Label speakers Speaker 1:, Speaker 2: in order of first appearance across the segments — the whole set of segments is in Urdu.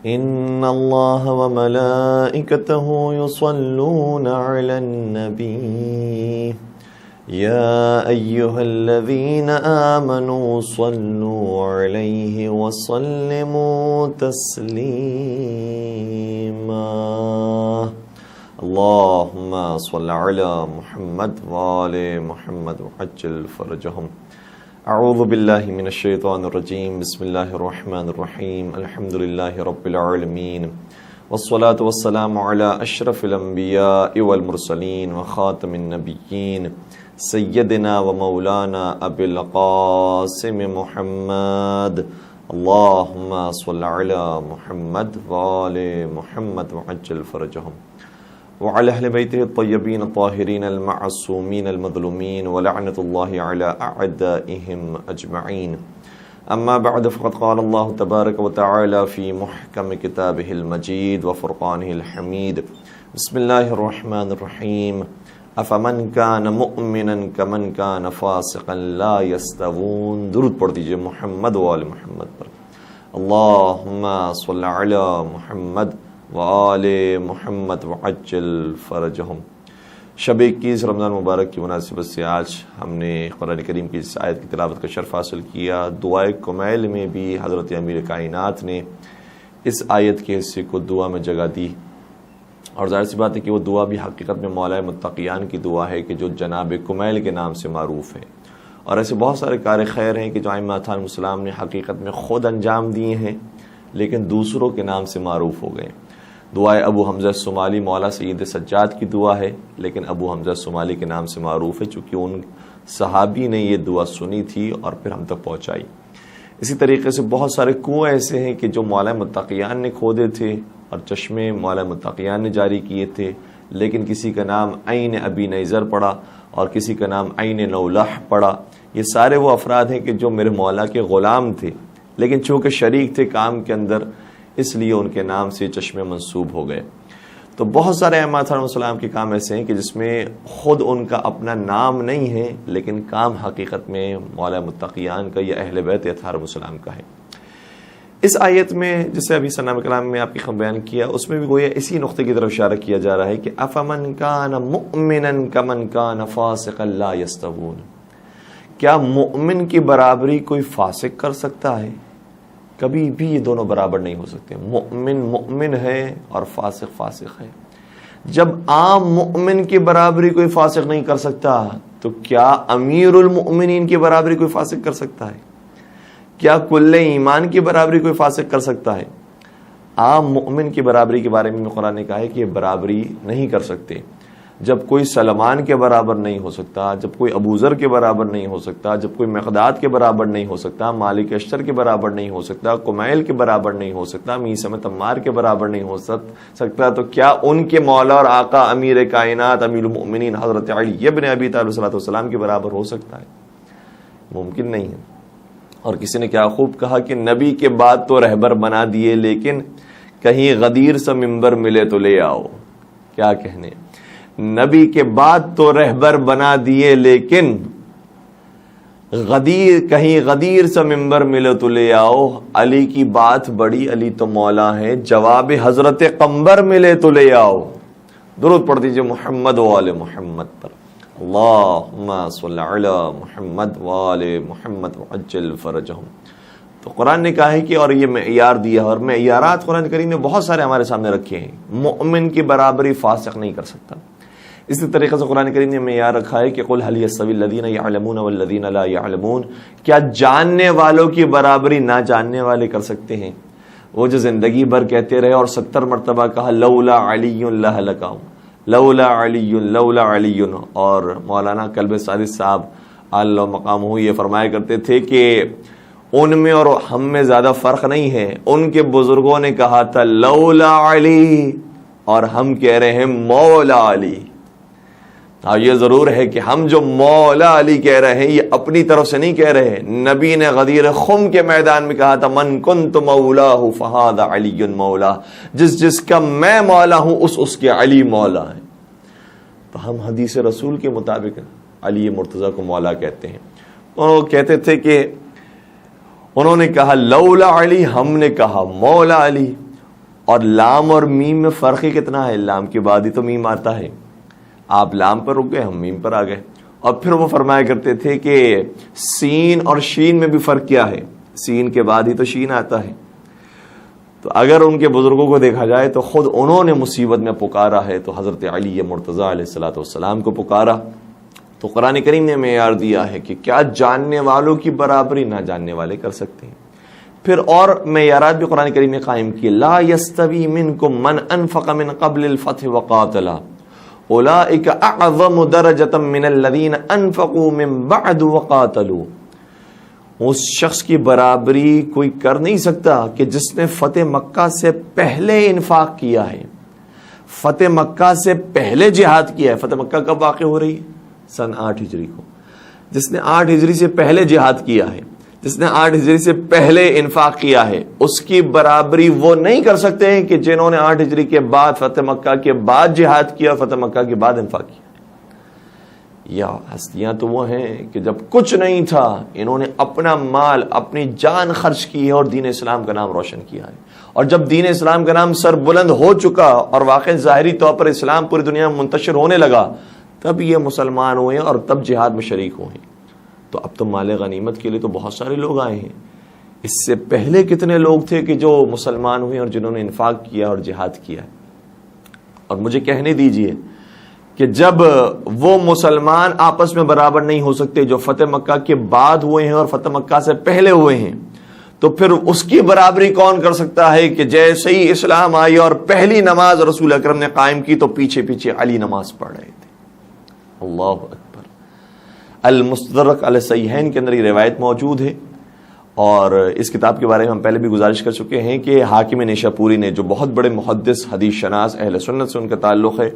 Speaker 1: ان اللہ وملائکتہ یصلون علی النبی یا ایہا الذین آمنوا صلوا علیہ وسلموا تسلیما اللہم صل علی محمد وآل محمد وعجل فرجہم. اعوذ باللہ من الشیطان الرجیم. بسم اللہ الرحمن الرحیم. الحمد للہ رب العالمین والصلاة والسلام علی اشرف الانبیاء والمرسلین وخاتم النبیین سیدنا و مولانا ابی القاسم محمد. اللہم صل علی محمد وآل محمد وعجل فرجہم وعلى أهل بيته الطيبين الطاهرين المعصومين المظلومين ولعنة الله على أعدائهم أجمعين. أما بعد فقد قال الله تبارك وتعالى في محكم كتابه المجيد وفرقانه الحميد. بسم الله الرحمن الرحيم. أفمن كان مؤمنا كمن كان فاسقا لا يستوون. درود پڑھ دیجئے محمد و آل محمد پر. اللهم صل على محمد وآل محمد وعجل فرجہم. شب 21 رمضان مبارک کی مناسبت سے آج ہم نے قرآن کریم کی اس آیت کی تلاوت کا شرف حاصل کیا. دعائے کمیل میں بھی حضرت امیر کائنات نے اس آیت کے حصے کو دعا میں جگہ دی، اور ظاہر سی بات ہے کہ وہ دعا بھی حقیقت میں مولا متقیان کی دعا ہے کہ جو جناب کمیل کے نام سے معروف ہے. اور ایسے بہت سارے کار خیر ہیں کہ جو ائمہ علیہم السلام نے حقیقت میں خود انجام دیے ہیں لیکن دوسروں کے نام سے معروف ہو گئے. دعائے ابو حمزہ الصومالی مولا سید سجاد کی دعا ہے، لیکن ابو حمزہ الصومالی کے نام سے معروف ہے چونکہ ان صحابی نے یہ دعا سنی تھی اور پھر ہم تک پہنچائی. اسی طریقے سے بہت سارے کنویں ایسے ہیں کہ جو مولا متقیان نے کھودے تھے اور چشمے مولا متقیان نے جاری کیے تھے، لیکن کسی کا نام عین ابی نیزر پڑا اور کسی کا نام عین نولح پڑا. یہ سارے وہ افراد ہیں کہ جو میرے مولا کے غلام تھے لیکن چونکہ شریک تھے کام کے اندر، اس لیے ان کے نام سے چشمے منسوب ہو گئے. تو بہت سارے ائمہ علیہ السلام کے کام ایسے ہیں کہ جس میں خود ان کا اپنا نام نہیں ہے لیکن کام حقیقت میں مولا متقیان کا یا اہل بیت اطہار السلام کا ہے. اس آیت میں جسے ابھی ثناء کلام میں آپ کی خم بیان کیا، اس میں بھی گویا اسی نقطے کی طرف اشارہ کیا جا رہا ہے کہ افمن کان مؤمنا کمن کان فاسقا لا یستوون. کیا مؤمن کی برابری کوئی فاسق کر سکتا ہے؟ کبھی بھی یہ دونوں برابر نہیں ہو سکتے. مؤمن مؤمن ہے اور فاسق فاسق ہے. جب عام مؤمن کی برابری کوئی فاسق نہیں کر سکتا تو کیا امیر المؤمنین کی برابری کوئی فاسق کر سکتا ہے؟ کیا کل ایمان کی برابری کوئی فاسق کر سکتا ہے؟ عام مؤمن کی برابری کے بارے میں قرآن نے کہا ہے کہ یہ برابری نہیں کر سکتے. جب کوئی سلمان کے برابر نہیں ہو سکتا، جب کوئی ابو ذر کے برابر نہیں ہو سکتا، جب کوئی مقداد کے برابر نہیں ہو سکتا، مالک اشتر کے برابر نہیں ہو سکتا، کمیل کے برابر نہیں ہو سکتا، میثم تمار کے برابر نہیں ہو سکتا، تو کیا ان کے مولا اور آقا امیر کائنات امیر المؤمنین حضرت علی ابن ابی طالب صلی اللہ علیہ وسلم کے برابر ہو سکتا ہے؟ ممکن نہیں ہے. اور کسی نے کیا خوب کہا کہ نبی کے بعد تو رہبر بنا دیے لیکن کہیں غدیر سا ممبر ملے تو لے آؤ. کیا کہنے، نبی کے بعد تو رہبر بنا دیے لیکن کہیں غدیر سا ممبر ملے تو لے آؤ. علی کی بات بڑی، علی تو مولا ہے، جواب حضرت قمبر ملے تو لے آؤ. درود پڑھ دیجئے محمد و آل محمد پر. اللہم صل علی محمد و آل محمد وعجل فرجہم. تو قرآن نے کہا ہے کہ اور یہ معیار دیا ہے، اور معیارات قرآن کریم نے بہت سارے ہمارے سامنے رکھے ہیں. مؤمن کی برابری فاسق نہیں کر سکتا. اسی طریقے سے قرآن کریم نے معیار رکھا ہے کہ قل هل يستوي الذين يعلمون والذين لا يعلمون. کیا جاننے والوں کی برابری نہ جاننے والے کر سکتے ہیں؟ وہ جو زندگی بھر کہتے رہے اور 70 مرتبہ کہا لولا علی لہلکہم، لولا علی لولا علی، اور مولانا کلب سادس صاحب اللہ مقامہ یہ فرمایا کرتے تھے کہ ان میں اور ہم میں زیادہ فرق نہیں ہے. ان کے بزرگوں نے کہا تھا لولا علی اور ہم کہہ رہے ہیں مولا علی. ہاں یہ ضرور ہے کہ ہم جو مولا علی کہہ رہے ہیں یہ اپنی طرف سے نہیں کہہ رہے. نبی نے غدیر خم کے میدان میں کہا تھا من کنت مولاہ فہذا علی مولا، جس کا میں مولا ہوں اس کے علی مولا ہیں. تو ہم حدیث رسول کے مطابق علی مرتضیٰ کو مولا کہتے ہیں. وہ کہتے تھے کہ انہوں نے کہا لولا علی، ہم نے کہا مولا علی. اور لام اور میم میں فرق ہی کتنا ہے، لام کے بعد ہی تو میم آتا ہے. آپ لام پر رک گئے، ہم میم پر آ گئے. اور پھر وہ فرمایا کرتے تھے کہ سین اور شین میں بھی فرق کیا ہے، سین کے بعد ہی تو شین آتا ہے. تو اگر ان کے بزرگوں کو دیکھا جائے تو خود انہوں نے مصیبت میں پکارا ہے تو حضرت علی مرتضی علیہ الصلوۃ والسلام کو پکارا. تو قرآن کریم نے معیار دیا ہے کہ کیا جاننے والوں کی برابری نہ جاننے والے کر سکتے ہیں. پھر اور معیارات بھی قرآن کریم نے قائم کیے. لا یستوی منکم من انفق من قبل الفتح وقاتل اولئک اعظم درجۃ من الذین انفقوا من بعد وقاتلوا. اس شخص کی برابری کوئی کر نہیں سکتا کہ جس نے فتح مکہ سے پہلے انفاق کیا ہے، فتح مکہ سے پہلے جہاد کیا ہے. فتح مکہ کب واقع ہو رہی ہے؟ سن 8 ہجری کو. جس نے 8 ہجری سے پہلے جہاد کیا ہے، جس نے 8 ہجری سے پہلے انفاق کیا ہے، اس کی برابری وہ نہیں کر سکتے ہیں کہ جنہوں نے 8 ہجری کے بعد فتح مکہ کے بعد جہاد کیا، فتح مکہ کے بعد انفاق کیا. یا ہستیاں تو وہ ہیں کہ جب کچھ نہیں تھا انہوں نے اپنا مال، اپنی جان خرچ کی ہے اور دین اسلام کا نام روشن کیا ہے. اور جب دین اسلام کا نام سر بلند ہو چکا اور واقع ظاہری طور پر اسلام پوری دنیا میں منتشر ہونے لگا، تب یہ مسلمان ہوئے اور تب جہاد میں شریک ہوئے. تو اب تو مال غنیمت کے لیے تو بہت سارے لوگ آئے ہیں. اس سے پہلے کتنے لوگ تھے کہ جو مسلمان ہوئے اور جنہوں نے انفاق کیا اور جہاد کیا. اور مجھے کہنے دیجئے کہ جب وہ مسلمان آپس میں برابر نہیں ہو سکتے جو فتح مکہ کے بعد ہوئے ہیں اور فتح مکہ سے پہلے ہوئے ہیں، تو پھر اس کی برابری کون کر سکتا ہے کہ جیسے ہی اسلام آئی اور پہلی نماز رسول اکرم نے قائم کی تو پیچھے پیچھے علی نماز پڑھ رہے تھے. اللہ اکبر. المستدرک علی الصحیحین کے اندر یہ روایت موجود ہے، اور اس کتاب کے بارے میں ہم پہلے بھی گزارش کر چکے ہیں کہ حاکم نیشاپوری نے، جو بہت بڑے محدث حدیث شناس اہل سنت سے ان کا تعلق ہے،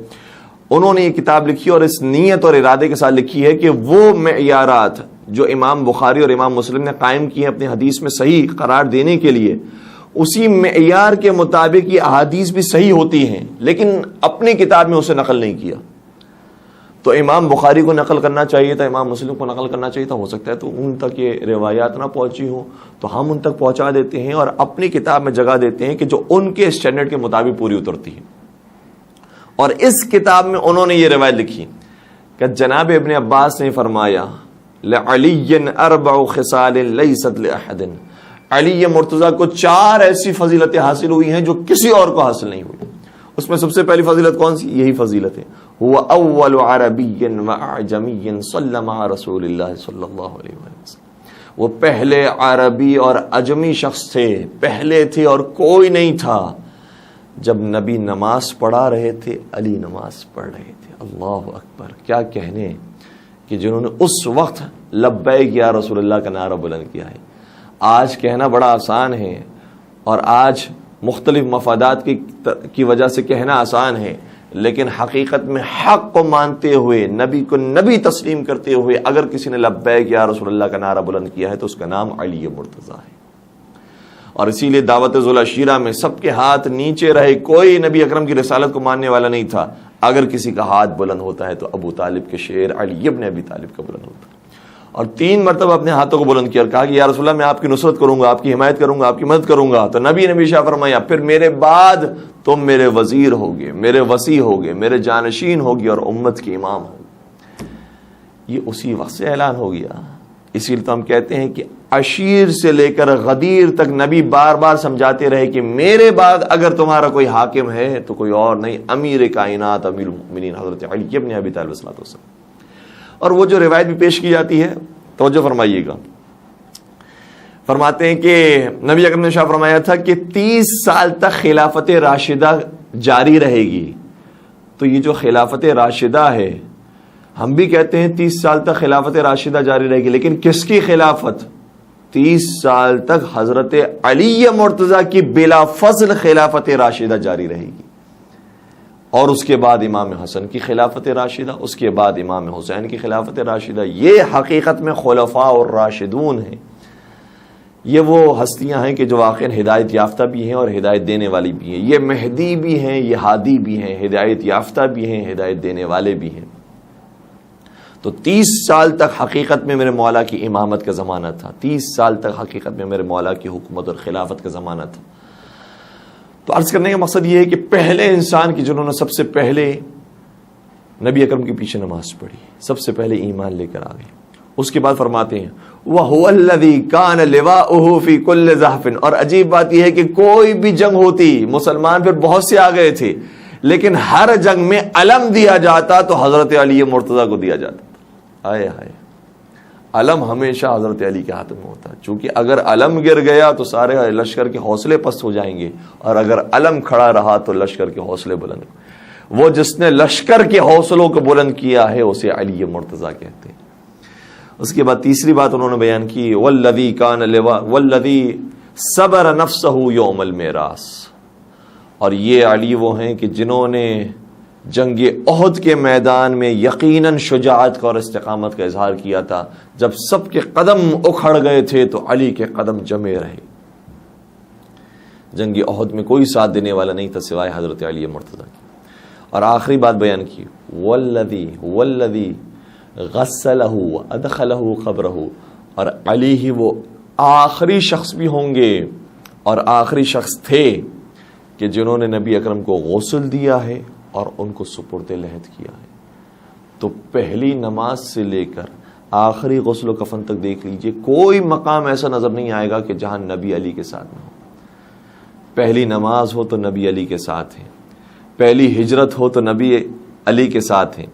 Speaker 1: انہوں نے یہ کتاب لکھی اور اس نیت اور ارادے کے ساتھ لکھی ہے کہ وہ معیارات جو امام بخاری اور امام مسلم نے قائم کی ہیں اپنی حدیث میں صحیح قرار دینے کے لیے، اسی معیار کے مطابق یہ احادیث بھی صحیح ہوتی ہیں، لیکن اپنی کتاب میں اسے نقل نہیں کیا. تو امام بخاری کو نقل کرنا چاہیے تھا، امام مسلم کو نقل کرنا چاہیے تھا. ہو سکتا ہے تو ان تک یہ روایات نہ پہنچی ہوں تو ہم ان تک پہنچا دیتے ہیں اور اپنی کتاب میں جگہ دیتے ہیں کہ جو ان کے اسٹینڈرڈ کے مطابق پوری اترتی ہے. اور اس کتاب میں انہوں نے یہ روایت لکھی کہ جناب ابن عباس نے فرمایا لعلی اربع خصال لیست لاحد. علی مرتضیٰ کو 4 ایسی فضیلتیں حاصل ہوئی ہیں جو کسی اور کو حاصل نہیں ہوئی. اس میں سب سے پہلی فضیلت کون سی؟ یہی فضیلت ہے، هو اول عربی واعجمی صلی مع رسول اللہ صلی اللہ علیہ وسلم. وہ پہلے عربی اور اجمی شخص تھے، پہلے تھے اور کوئی نہیں تھا جب نبی نماز پڑھا رہے تھے علی نماز پڑھ رہے تھے. اللہ اکبر. کیا کہنے کہ جنہوں نے اس وقت لبیک یا رسول اللہ کا نعرہ بلند کیا ہے. آج کہنا بڑا آسان ہے اور آج مختلف مفادات کی وجہ سے کہنا آسان ہے، لیکن حقیقت میں حق کو مانتے ہوئے، نبی کو نبی تسلیم کرتے ہوئے اگر کسی نے لبیک یا رسول اللہ کا نعرہ بلند کیا ہے تو اس کا نام علی مرتضیٰ ہے. اور اسی لیے دعوت ذوالعشیرہ میں سب کے ہاتھ نیچے رہے، کوئی نبی اکرم کی رسالت کو ماننے والا نہیں تھا. اگر کسی کا ہاتھ بلند ہوتا ہے تو ابو طالب کے شیر علی ابن ابی طالب کا بلند ہوتا ہے. اور 3 مرتبہ اپنے ہاتھوں کو بلند کیا اور کہا کہ یا رسول اللہ میں آپ کی نصرت کروں گا، آپ کی حمایت کروں گا، آپ کی مدد کروں گا. تو نبی نے بھی ارشاد فرمایا پھر میرے بعد تم میرے وزیر ہوگے، میرے وصی ہوگے، میرے جانشین ہوگی اور امت کے امام ہوگے. یہ اسی وقت سے اعلان ہو گیا. اسی لیے تو ہم کہتے ہیں کہ عشیر سے لے کر غدیر تک نبی بار بار سمجھاتے رہے کہ میرے بعد اگر تمہارا کوئی حاکم ہے تو کوئی اور نہیں، امیر کائنات امیر المؤمنین حضرت علی ابن ابی طالب صلی اللہ علیہ وسلم. اور وہ جو روایت بھی پیش کی جاتی ہے توجہ فرمائیے گا، فرماتے ہیں کہ نبی اکرم نے شاہ فرمایا تھا کہ 30 سال تک خلافت راشدہ جاری رہے گی. تو یہ جو خلافت راشدہ ہے، ہم بھی کہتے ہیں 30 سال تک خلافت راشدہ جاری رہے گی، لیکن کس کی خلافت؟ 30 سال تک حضرت علی مرتضیٰ کی بلا فضل خلافت راشدہ جاری رہے گی. اور اس کے بعد امام حسن کی خلافت راشدہ، اس کے بعد امام حسین کی خلافت راشدہ. یہ حقیقت میں خلفاء اور راشدون ہیں. یہ وہ ہستیاں ہیں کہ جو واقعا ہدایت یافتہ بھی ہیں اور ہدایت دینے والی بھی ہیں. یہ مہدی بھی ہیں، یہ ہادی بھی ہیں، ہدایت یافتہ بھی ہیں، ہدایت دینے والے بھی ہیں. تو 30 سال تک حقیقت میں میرے مولا کی امامت کا زمانہ تھا. 30 سال تک حقیقت میں میرے مولا کی حکومت اور خلافت کا زمانہ تھا. تو عرض کرنے کا مقصد یہ ہے کہ پہلے انسان کی جنہوں نے سب سے پہلے نبی اکرم کے پیچھے نماز پڑھی، سب سے پہلے ایمان لے کر آ گئے. اس کے بعد فرماتے ہیں وَهُوَ الَّذِي كَانَ لِوَاؤُهُ فِي كُلِّ زَحْفٍ، اور عجیب بات یہ ہے کہ کوئی بھی جنگ ہوتی، مسلمان پھر بہت سے آ گئے تھے، لیکن ہر جنگ میں علم دیا جاتا تو حضرت علی مرتضیٰ کو دیا جاتا تھا. آئے ہائے، علم ہمیشہ حضرت علی کے ہاتھ میں ہوتا ہے، چونکہ اگر علم گر گیا تو سارے لشکر کے حوصلے پست ہو جائیں گے، اور اگر علم کھڑا رہا تو لشکر کے حوصلے بلند. وہ جس نے لشکر کے حوصلوں کو بلند کیا ہے اسے علی مرتضیٰ کہتے ہیں. اس کے بعد تیسری بات انہوں نے بیان کی والذی کان والذی صبر نفسہ یوم المعراج، اور یہ علی وہ ہیں کہ جنہوں نے جنگ احد کے میدان میں یقیناً شجاعت کا اور استقامت کا اظہار کیا تھا. جب سب کے قدم اکھڑ گئے تھے تو علی کے قدم جمے رہے. جنگ احد میں کوئی ساتھ دینے والا نہیں تھا سوائے حضرت علی مرتضیٰ کی. اور آخری بات بیان کی والذی غسلہ وادخلہ قبرہ، اور علی ہی وہ آخری شخص بھی ہوں گے اور آخری شخص تھے کہ جنہوں نے نبی اکرم کو غسل دیا ہے اور ان کو سپرد لحد کیا ہے. تو پہلی نماز سے لے کر آخری غسل و کفن تک دیکھ لیجئے، کوئی مقام ایسا نظر نہیں آئے گا کہ جہاں نبی علی کے ساتھ نہ ہو. پہلی نماز ہو تو نبی علی کے ساتھ ہیں، پہلی ہجرت ہو تو نبی علی کے ساتھ ہیں،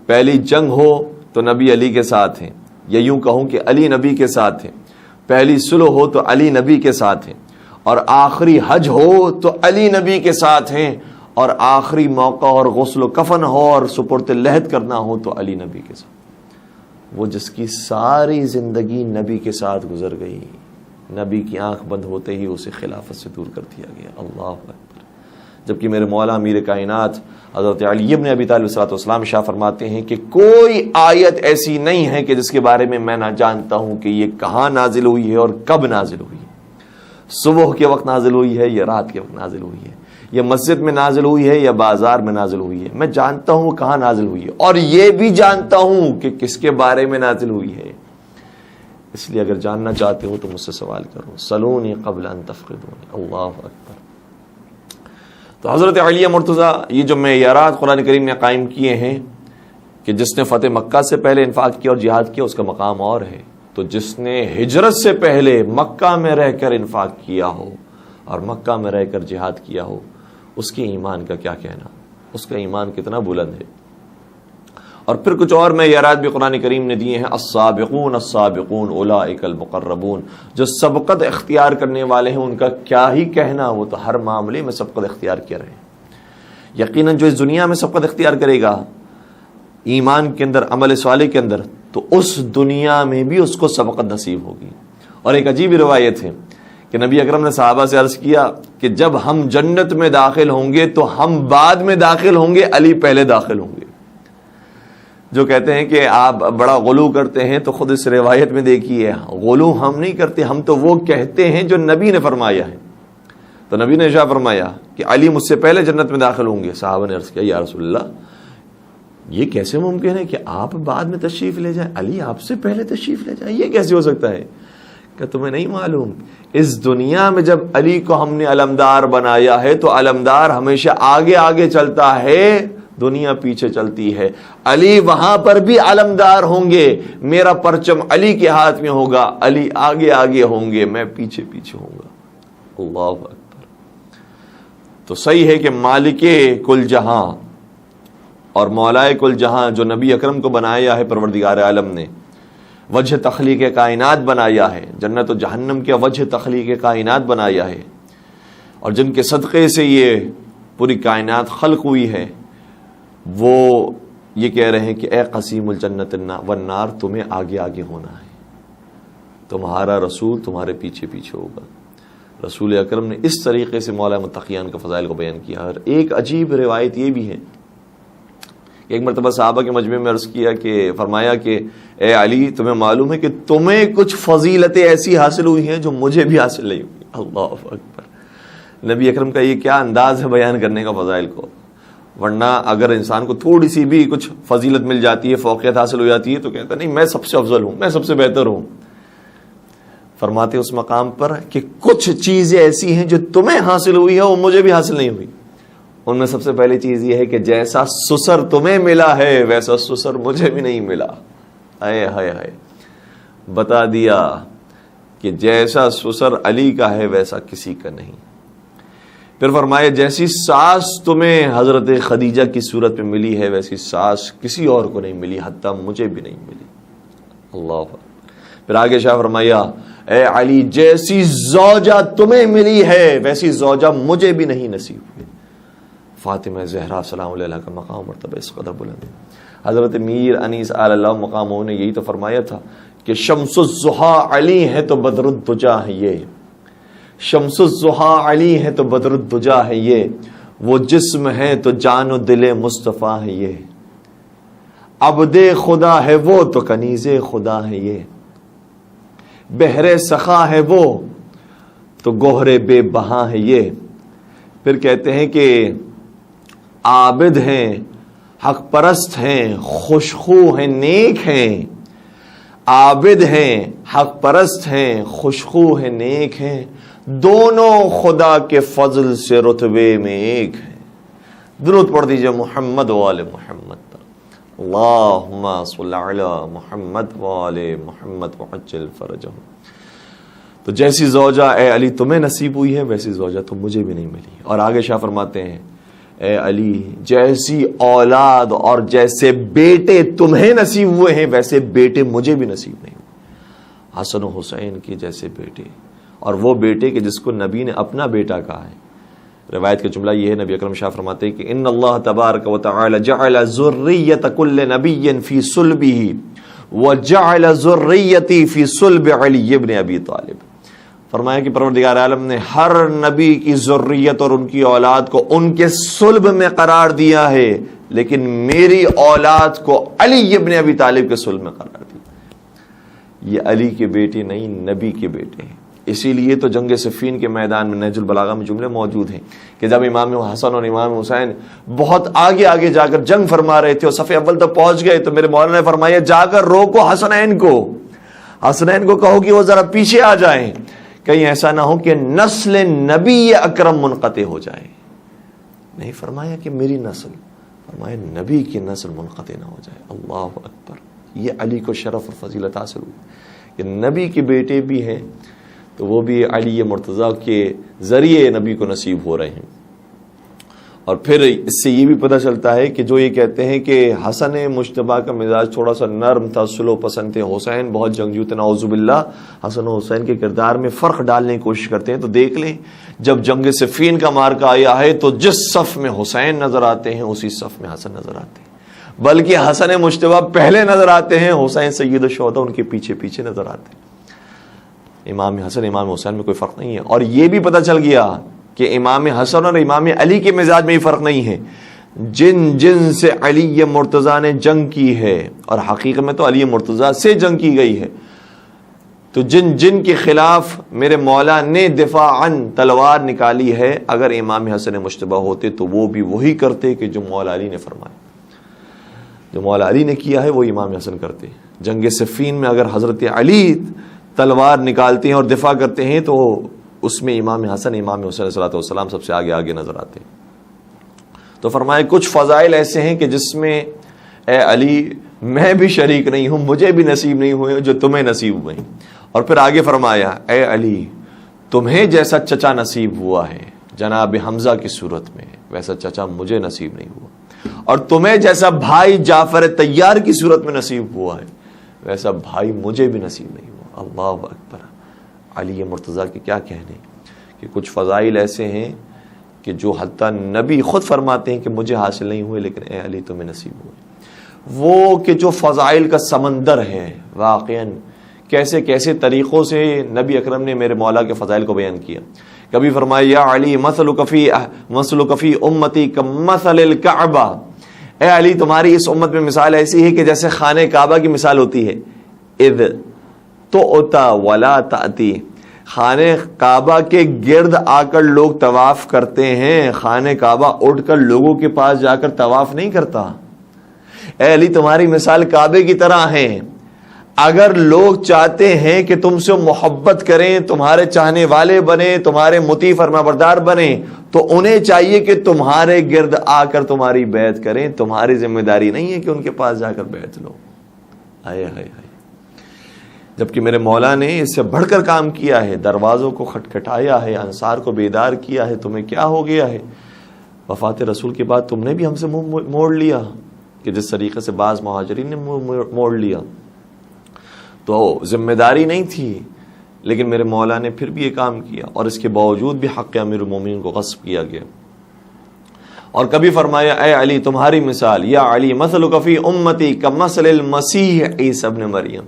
Speaker 1: پہلی جنگ ہو تو نبی علی کے ساتھ ہیں، یا یوں کہوں کہ علی نبی کے ساتھ ہیں، پہلی صلح ہو تو علی نبی کے ساتھ ہیں، اور آخری حج ہو تو علی نبی کے ساتھ ہیں، اور آخری موقع اور غسل و کفن ہو اور سپرد لحد کرنا ہو تو علی نبی کے ساتھ. وہ جس کی ساری زندگی نبی کے ساتھ گزر گئی، نبی کی آنکھ بند ہوتے ہی اسے خلافت سے دور کر دیا گیا. اللہ اکبر. جبکہ میرے مولا امیر کائنات حضرت علی ابن ابی طالب صلی اللہ علیہ وسلم شاہ فرماتے ہیں کہ کوئی آیت ایسی نہیں ہے کہ جس کے بارے میں میں نہ جانتا ہوں کہ یہ کہاں نازل ہوئی ہے اور کب نازل ہوئی ہے. صبح کے وقت نازل ہوئی ہے یا رات کے وقت نازل ہوئی ہے، یا مسجد میں نازل ہوئی ہے یا بازار میں نازل ہوئی ہے. میں جانتا ہوں کہاں نازل ہوئی ہے، اور یہ بھی جانتا ہوں کہ کس کے بارے میں نازل ہوئی ہے. اس لیے اگر جاننا چاہتے ہو تو مجھ سے سوال کرو، سلونی قبل ان تفقدونی. اللہ اکبر. تو حضرت علی مرتضیٰ یہ جو معیارات قرآن کریم نے قائم کیے ہیں کہ جس نے فتح مکہ سے پہلے انفاق کیا اور جہاد کیا اس کا مقام اور ہے، تو جس نے ہجرت سے پہلے مکہ میں رہ کر انفاق کیا ہو اور مکہ میں رہ کر جہاد کیا ہو، اس کے ایمان کا کیا کہنا، اس کا ایمان کتنا بلند ہے. اور پھر کچھ اور معیارات بھی قرآن کریم نے دیے ہیں. السابقون السابقون اولئک المقربون، جو سبقت اختیار کرنے والے ہیں ان کا کیا ہی کہنا، وہ تو ہر معاملے میں سبقت اختیار کر رہے ہیں. یقیناً جو اس دنیا میں سبقت اختیار کرے گا ایمان کے اندر، عمل صالح کے اندر، تو اس دنیا میں بھی اس کو سبقت نصیب ہوگی. اور ایک عجیب روایت ہے کہ نبی اکرم نے صحابہ سے عرض کیا کہ جب ہم جنت میں داخل ہوں گے تو ہم بعد میں داخل ہوں گے، علی پہلے داخل ہوں گے. جو کہتے ہیں کہ آپ بڑا غلو کرتے ہیں تو خود اس روایت میں دیکھیے، غلو ہم نہیں کرتے، ہم تو وہ کہتے ہیں جو نبی نے فرمایا ہے. تو نبی نے ارشاد فرمایا کہ علی مجھ سے پہلے جنت میں داخل ہوں گے. صحابہ نے عرض کیا یا رسول اللہ یہ کیسے ممکن ہے کہ آپ بعد میں تشریف لے جائیں، علی آپ سے پہلے تشریف لے جائیں، یہ کیسے ہو سکتا ہے؟ کہ تمہیں نہیں معلوم، اس دنیا میں جب علی کو ہم نے علمدار بنایا ہے تو علمدار ہمیشہ آگے آگے چلتا ہے، دنیا پیچھے چلتی ہے. علی وہاں پر بھی علمدار ہوں گے، میرا پرچم علی کے ہاتھ میں ہوگا، علی آگے آگے ہوں گے، میں پیچھے پیچھے ہوں گا. اللہ اکبر. تو صحیح ہے کہ مالک کل جہاں اور مولائے کل جہاں جو نبی اکرم کو بنایا ہے پروردگار عالم نے، وجہ تخلیق کائنات بنایا ہے، جنت و جہنم کے وجہ تخلیق کائنات بنایا ہے، اور جن کے صدقے سے یہ پوری کائنات خلق ہوئی ہے، وہ یہ کہہ رہے ہیں کہ اے قسیم الجنت والنار تمہیں آگے آگے ہونا ہے، تمہارا رسول تمہارے پیچھے پیچھے ہوگا. رسول اکرم نے اس طریقے سے مولا متقیان کے فضائل کو بیان کیا. اور ایک عجیب روایت یہ بھی ہے، ایک مرتبہ صحابہ کے مجمع میں عرض کیا کہ فرمایا کہ اے علی تمہیں معلوم ہے کہ تمہیں کچھ فضیلتیں ایسی حاصل ہوئی ہیں جو مجھے بھی حاصل نہیں ہوئی. اللہ اکبر. نبی اکرم کا یہ کیا انداز ہے بیان کرنے کا فضائل کو. ورنہ اگر انسان کو تھوڑی سی بھی کچھ فضیلت مل جاتی ہے، فوقیت حاصل ہو جاتی ہے، تو کہتا نہیں میں سب سے افضل ہوں، میں سب سے بہتر ہوں. فرماتے اس مقام پر کہ کچھ چیزیں ایسی ہیں جو تمہیں حاصل ہوئی ہے وہ مجھے بھی حاصل نہیں ہوئی. ان میں سب سے پہلی چیز یہ ہے کہ جیسا سسر تمہیں ملا ہے ویسا سسر مجھے بھی نہیں ملا. ہائے ہائے ہائے، بتا دیا کہ جیسا سسر علی کا ہے ویسا کسی کا نہیں. پھر فرمایا جیسی ساس تمہیں حضرت خدیجہ کی صورت میں ملی ہے ویسی ساس کسی اور کو نہیں ملی، حتیٰ مجھے بھی نہیں ملی. اللہ. پھر آگے شاہ فرمایا اے علی جیسی زوجہ تمہیں ملی ہے ویسی زوجہ مجھے بھی نہیں نصیب ہوئی. فاطمہ زہرا سلام علیہ کا مقام مرتبہ اس قدر بلند ہے. حضرت میر انیس آل اللہ مقاموں نے یہی تو فرمایا تھا کہ شمس الضحیٰ علی ہے تو بدر الدجا ہے یہ، شمس الضحیٰ علی ہے تو بدر الدجا ہے یہ، وہ جسم ہے تو جان و دل مصطفیٰ ہے یہ، عبد خدا ہے وہ تو کنیز خدا ہے یہ، بحر سخا ہے وہ تو گوہر بے بہا ہے یہ. پھر کہتے ہیں کہ عابد ہیں، حق پرست ہیں، خوشخو ہیں، نیک ہیں. عابد ہیں، حق پرست ہیں، خوشخو ہیں، نیک ہیں، دونوں خدا کے فضل سے رتبے میں ایک ہیں. درود پڑھ دیجئے محمد وآل محمد پر. اللہم صلی علی محمد وآل محمد وعجل فرجہم. تو جیسی زوجہ اے علی تمہیں نصیب ہوئی ہے ویسی زوجہ تو مجھے بھی نہیں ملی. اور آگے شاہ فرماتے ہیں اے علی جیسی اولاد اور جیسے بیٹے تمہیں نصیب ہوئے ہیں ویسے بیٹے مجھے بھی نصیب نہیں ہوئے. حسن و حسین کی جیسے بیٹے، اور وہ بیٹے کہ جس کو نبی نے اپنا بیٹا کہا ہے. روایت کا جملہ یہ ہے، نبی اکرم شاہ فرماتے ہیں کہ ان اللہ تبارک و تعالی جعل ذریۃ کل نبی فی صلبہ وجعل ذریتی فی صلب علی بن ابی طالب. فرمایا کہ پروردگار عالم نے ہر نبی کی ذریت اور ان کی اولاد کو ان کے صلب میں قرار دیا ہے، لیکن میری اولاد کو علی ابن ابی طالب کے صلب میں قرار دیا. یہ علی کے بیٹے نہیں، نبی کے بیٹے ہیں. اسی لیے تو جنگ صفین کے میدان میں نہج البلاغہ میں جملے موجود ہیں کہ جب امام حسن اور امام حسین بہت آگے آگے جا کر جنگ فرما رہے تھے اور صف اول تک پہنچ گئے تو میرے مولانا نے فرمایا جا کر روکو حسنین کو کہو کہ وہ ذرا پیچھے آ جائیں، کہیں ایسا نہ ہو کہ نسل نبی اکرم منقطع ہو جائے. نہیں فرمایا کہ میری نسل، فرمایا نبی کی نسل منقطع نہ ہو جائے. اللہ اکبر. یہ علی کو شرف اور فضیلت حاصل ہوئی کہ نبی کے بیٹے بھی ہیں تو وہ بھی علی مرتضیٰ کے ذریعے نبی کو نصیب ہو رہے ہیں. اور پھر اس سے یہ بھی پتہ چلتا ہے کہ جو یہ کہتے ہیں کہ حسن مجتبیٰ کا مزاج تھوڑا سا نرم تھا، سلو پسند تھے، حسین بہت جنگجو تھے، نعوذ باللہ، حسن و حسین کے کردار میں فرق ڈالنے کی کوشش کرتے ہیں. تو دیکھ لیں جب جنگ صفین کا مارکہ آیا ہے تو جس صف میں حسین نظر آتے ہیں اسی صف میں حسن نظر آتے ہیں، بلکہ حسن مجتبیٰ پہلے نظر آتے ہیں، حسین سید الشہداء ان کے پیچھے پیچھے نظر آتے ہیں. امام حسن امام حسین میں کوئی فرق نہیں ہے. اور یہ بھی پتہ چل گیا کہ امام حسن اور امام علی کے مزاج میں ہی فرق نہیں ہے. جن سے علی مرتضیٰ نے جنگ کی ہے، اور حقیقت میں تو علی مرتضیٰ سے جنگ کی گئی ہے، تو جن کے خلاف میرے مولا نے دفاعاً تلوار نکالی ہے، اگر امام حسن مجتبیٰ ہوتے تو وہ بھی وہی کرتے کہ جو مولا علی نے فرمایا. جو مولا علی نے کیا ہے وہ امام حسن کرتے. جنگ صفین میں اگر حضرت علی تلوار نکالتے ہیں اور دفاع کرتے ہیں تو اس میں امام حسن امام حسین علیہ السلام سب سے آگے آگے نظر آتے ہیں. تو فرمائے کچھ فضائل ایسے ہیں کہ جس میں اے علی میں بھی شریک نہیں ہوں، مجھے بھی نصیب نہیں ہوئے جو تمہیں نصیب ہوئے. اور پھر آگے فرمایا اے علی تمہیں جیسا چچا نصیب ہوا ہے جناب حمزہ کی صورت میں ویسا چچا مجھے نصیب نہیں ہوا، اور تمہیں جیسا بھائی جعفر طیار کی صورت میں نصیب ہوا ہے ویسا بھائی مجھے بھی نصیب نہیں ہوا. اللہ اکبر. علی مرتضیٰ کے کیا کہنے کہ کچھ فضائل ایسے ہیں کہ جو حتیٰ نبی خود فرماتے ہیں کہ مجھے حاصل نہیں ہوئے لیکن اے علی تمہیں نصیب ہوئے. وہ کہ جو فضائل کا سمندر ہے، واقعاً کیسے کیسے طریقوں سے نبی اکرم نے میرے مولا کے فضائل کو بیان کیا. کبھی فرمایا یا علی مثلک فی امتی کمثل الکعبہ، اے علی تمہاری اس امت میں مثال ایسی ہے کہ جیسے خانہ کعبہ کی مثال ہوتی ہے. اذ تؤتا ولا تأتی، خانہ کعبہ کے گرد آ کر لوگ طواف کرتے ہیں، خانہ کعبہ اٹھ کر لوگوں کے پاس جا کر طواف نہیں کرتا. اے علی تمہاری مثال کعبے کی طرح ہے، اگر لوگ چاہتے ہیں کہ تم سے محبت کریں، تمہارے چاہنے والے بنیں، تمہارے مطیع فرما بردار بنیں، تو انہیں چاہیے کہ تمہارے گرد آ کر تمہاری بیعت کریں. تمہاری ذمہ داری نہیں ہے کہ ان کے پاس جا کر بیعت لو. ہائے ہائے ہائے. جبکہ میرے مولا نے اس سے بڑھ کر کام کیا ہے، دروازوں کو کھٹکھٹایا ہے، انصار کو بیدار کیا ہے. تمہیں کیا ہو گیا ہے؟ وفات رسول کے بعد تم نے بھی ہم سے منہ موڑ لیا، کہ جس طریقے سے بعض مہاجرین نے منہ موڑ لیا. تو ذمہ داری نہیں تھی، لیکن میرے مولا نے پھر بھی یہ کام کیا، اور اس کے باوجود بھی حق امیر المومنین کو غصب کیا گیا. اور کبھی فرمایا اے علی تمہاری مثال، یا علی مثلک فی امتی کمثل المسیح عیسی ابن مریم،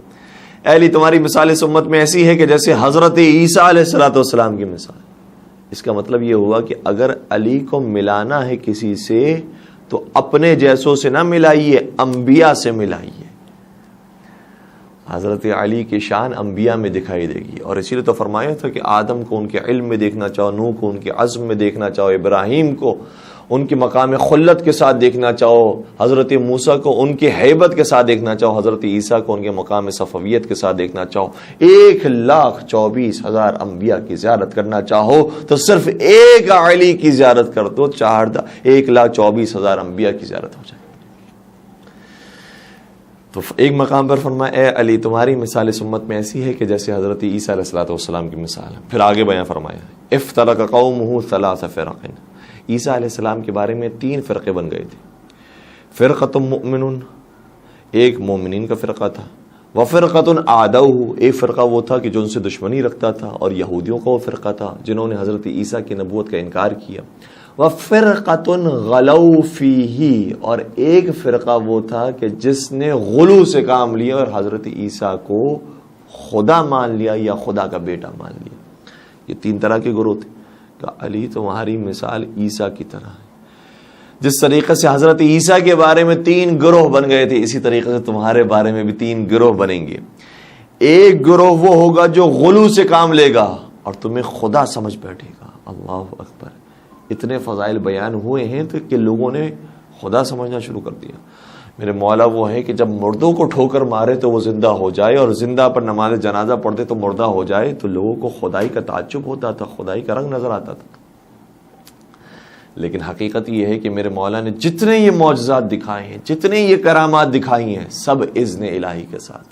Speaker 1: اے علی تمہاری مثال اس امت میں ایسی ہے کہ جیسے حضرت عیسیٰ علیہ السلام کی مثال. اس کا مطلب یہ ہوا کہ اگر علی کو ملانا ہے کسی سے تو اپنے جیسوں سے نہ ملائیے، انبیاء سے ملائیے. حضرت علی کی شان انبیاء میں دکھائی دے گی، اور اسی لیے تو فرمایا تھا کہ آدم کو ان کے علم میں دیکھنا چاہو، نوح کو ان کے عزم میں دیکھنا چاہو، ابراہیم کو ان کی مقام خلت کے ساتھ دیکھنا چاہو، حضرت موسیٰ کو ان کی ہیبت کے ساتھ دیکھنا چاہو، حضرت عیسیٰ کو ان کے مقام صفویت کے ساتھ دیکھنا چاہو. 1,24,000 انبیاء کی زیارت کرنا چاہو تو صرف ایک علی کی زیارت کر دو، 1,24,000 انبیاء کی زیارت ہو جائے. تو ایک مقام پر فرمایا اے علی تمہاری مثال اس امت میں ایسی ہے کہ جیسے حضرت عیسیٰ علیہ السلام کی مثال ہے. پھر آگے بیان فرمایا افترق قومہ 3 فرق، عیسیٰ علیہ السلام کے بارے میں 3 فرقے بن گئے تھے. فرقۃ مؤمنون، ایک مومنین کا فرقہ تھا، وفرقۃ عادوہ، ایک فرقہ وہ تھا کہ جو ان سے دشمنی رکھتا تھا، اور یہودیوں کا وہ فرقہ تھا جنہوں نے حضرت عیسیٰ کی نبوت کا انکار کیا. وفرقۃ غلو فیہ، اور ایک فرقہ وہ تھا کہ جس نے غلو سے کام لیا اور حضرت عیسیٰ کو خدا مان لیا یا خدا کا بیٹا مان لیا. یہ 3 طرح کے گروہ تھے. کہ علی تمہاری مثال عیسیٰ کی طرح ہے. جس طریقے سے حضرت عیسیٰ کے بارے میں 3 گروہ بن گئے تھے، اسی طریقے سے تمہارے بارے میں بھی 3 گروہ بنیں گے. ایک گروہ وہ ہوگا جو غلو سے کام لے گا اور تمہیں خدا سمجھ بیٹھے گا. اللہ اکبر. اتنے فضائل بیان ہوئے ہیں تو کہ لوگوں نے خدا سمجھنا شروع کر دیا. میرے مولا وہ ہے کہ جب مردوں کو ٹھوکر مارے تو وہ زندہ ہو جائے، اور زندہ پر نماز جنازہ پڑھتے تو مردہ ہو جائے، تو لوگوں کو خدائی کا تعجب ہوتا تھا، خدائی کا رنگ نظر آتا تھا. لیکن حقیقت یہ ہے کہ میرے مولا نے جتنے یہ معجزات دکھائے ہیں، جتنے یہ کرامات دکھائی ہیں، سب اذن الہی کے ساتھ.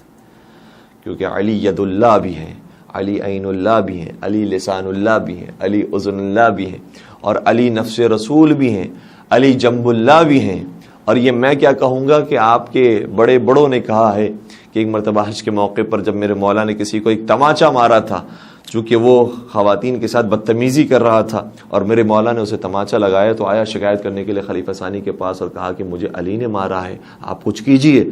Speaker 1: کیونکہ علی ید اللہ بھی ہے، علی عین اللہ بھی ہیں، علی لسان اللہ بھی ہیں، علی اذن اللہ بھی ہیں، اور علی نفس رسول بھی ہیں، علی جنب اللہ بھی ہیں. اور یہ میں کیا کہوں گا کہ آپ کے بڑے بڑوں نے کہا ہے کہ ایک مرتبہ حج کے موقع پر جب میرے مولا نے کسی کو ایک تماچا مارا تھا، چونکہ وہ خواتین کے ساتھ بدتمیزی کر رہا تھا، اور میرے مولا نے اسے تماچا لگایا، تو آیا شکایت کرنے کے لیے خلیفہ ثانی کے پاس اور کہا کہ مجھے علی نے مارا ہے، آپ کچھ کیجئے.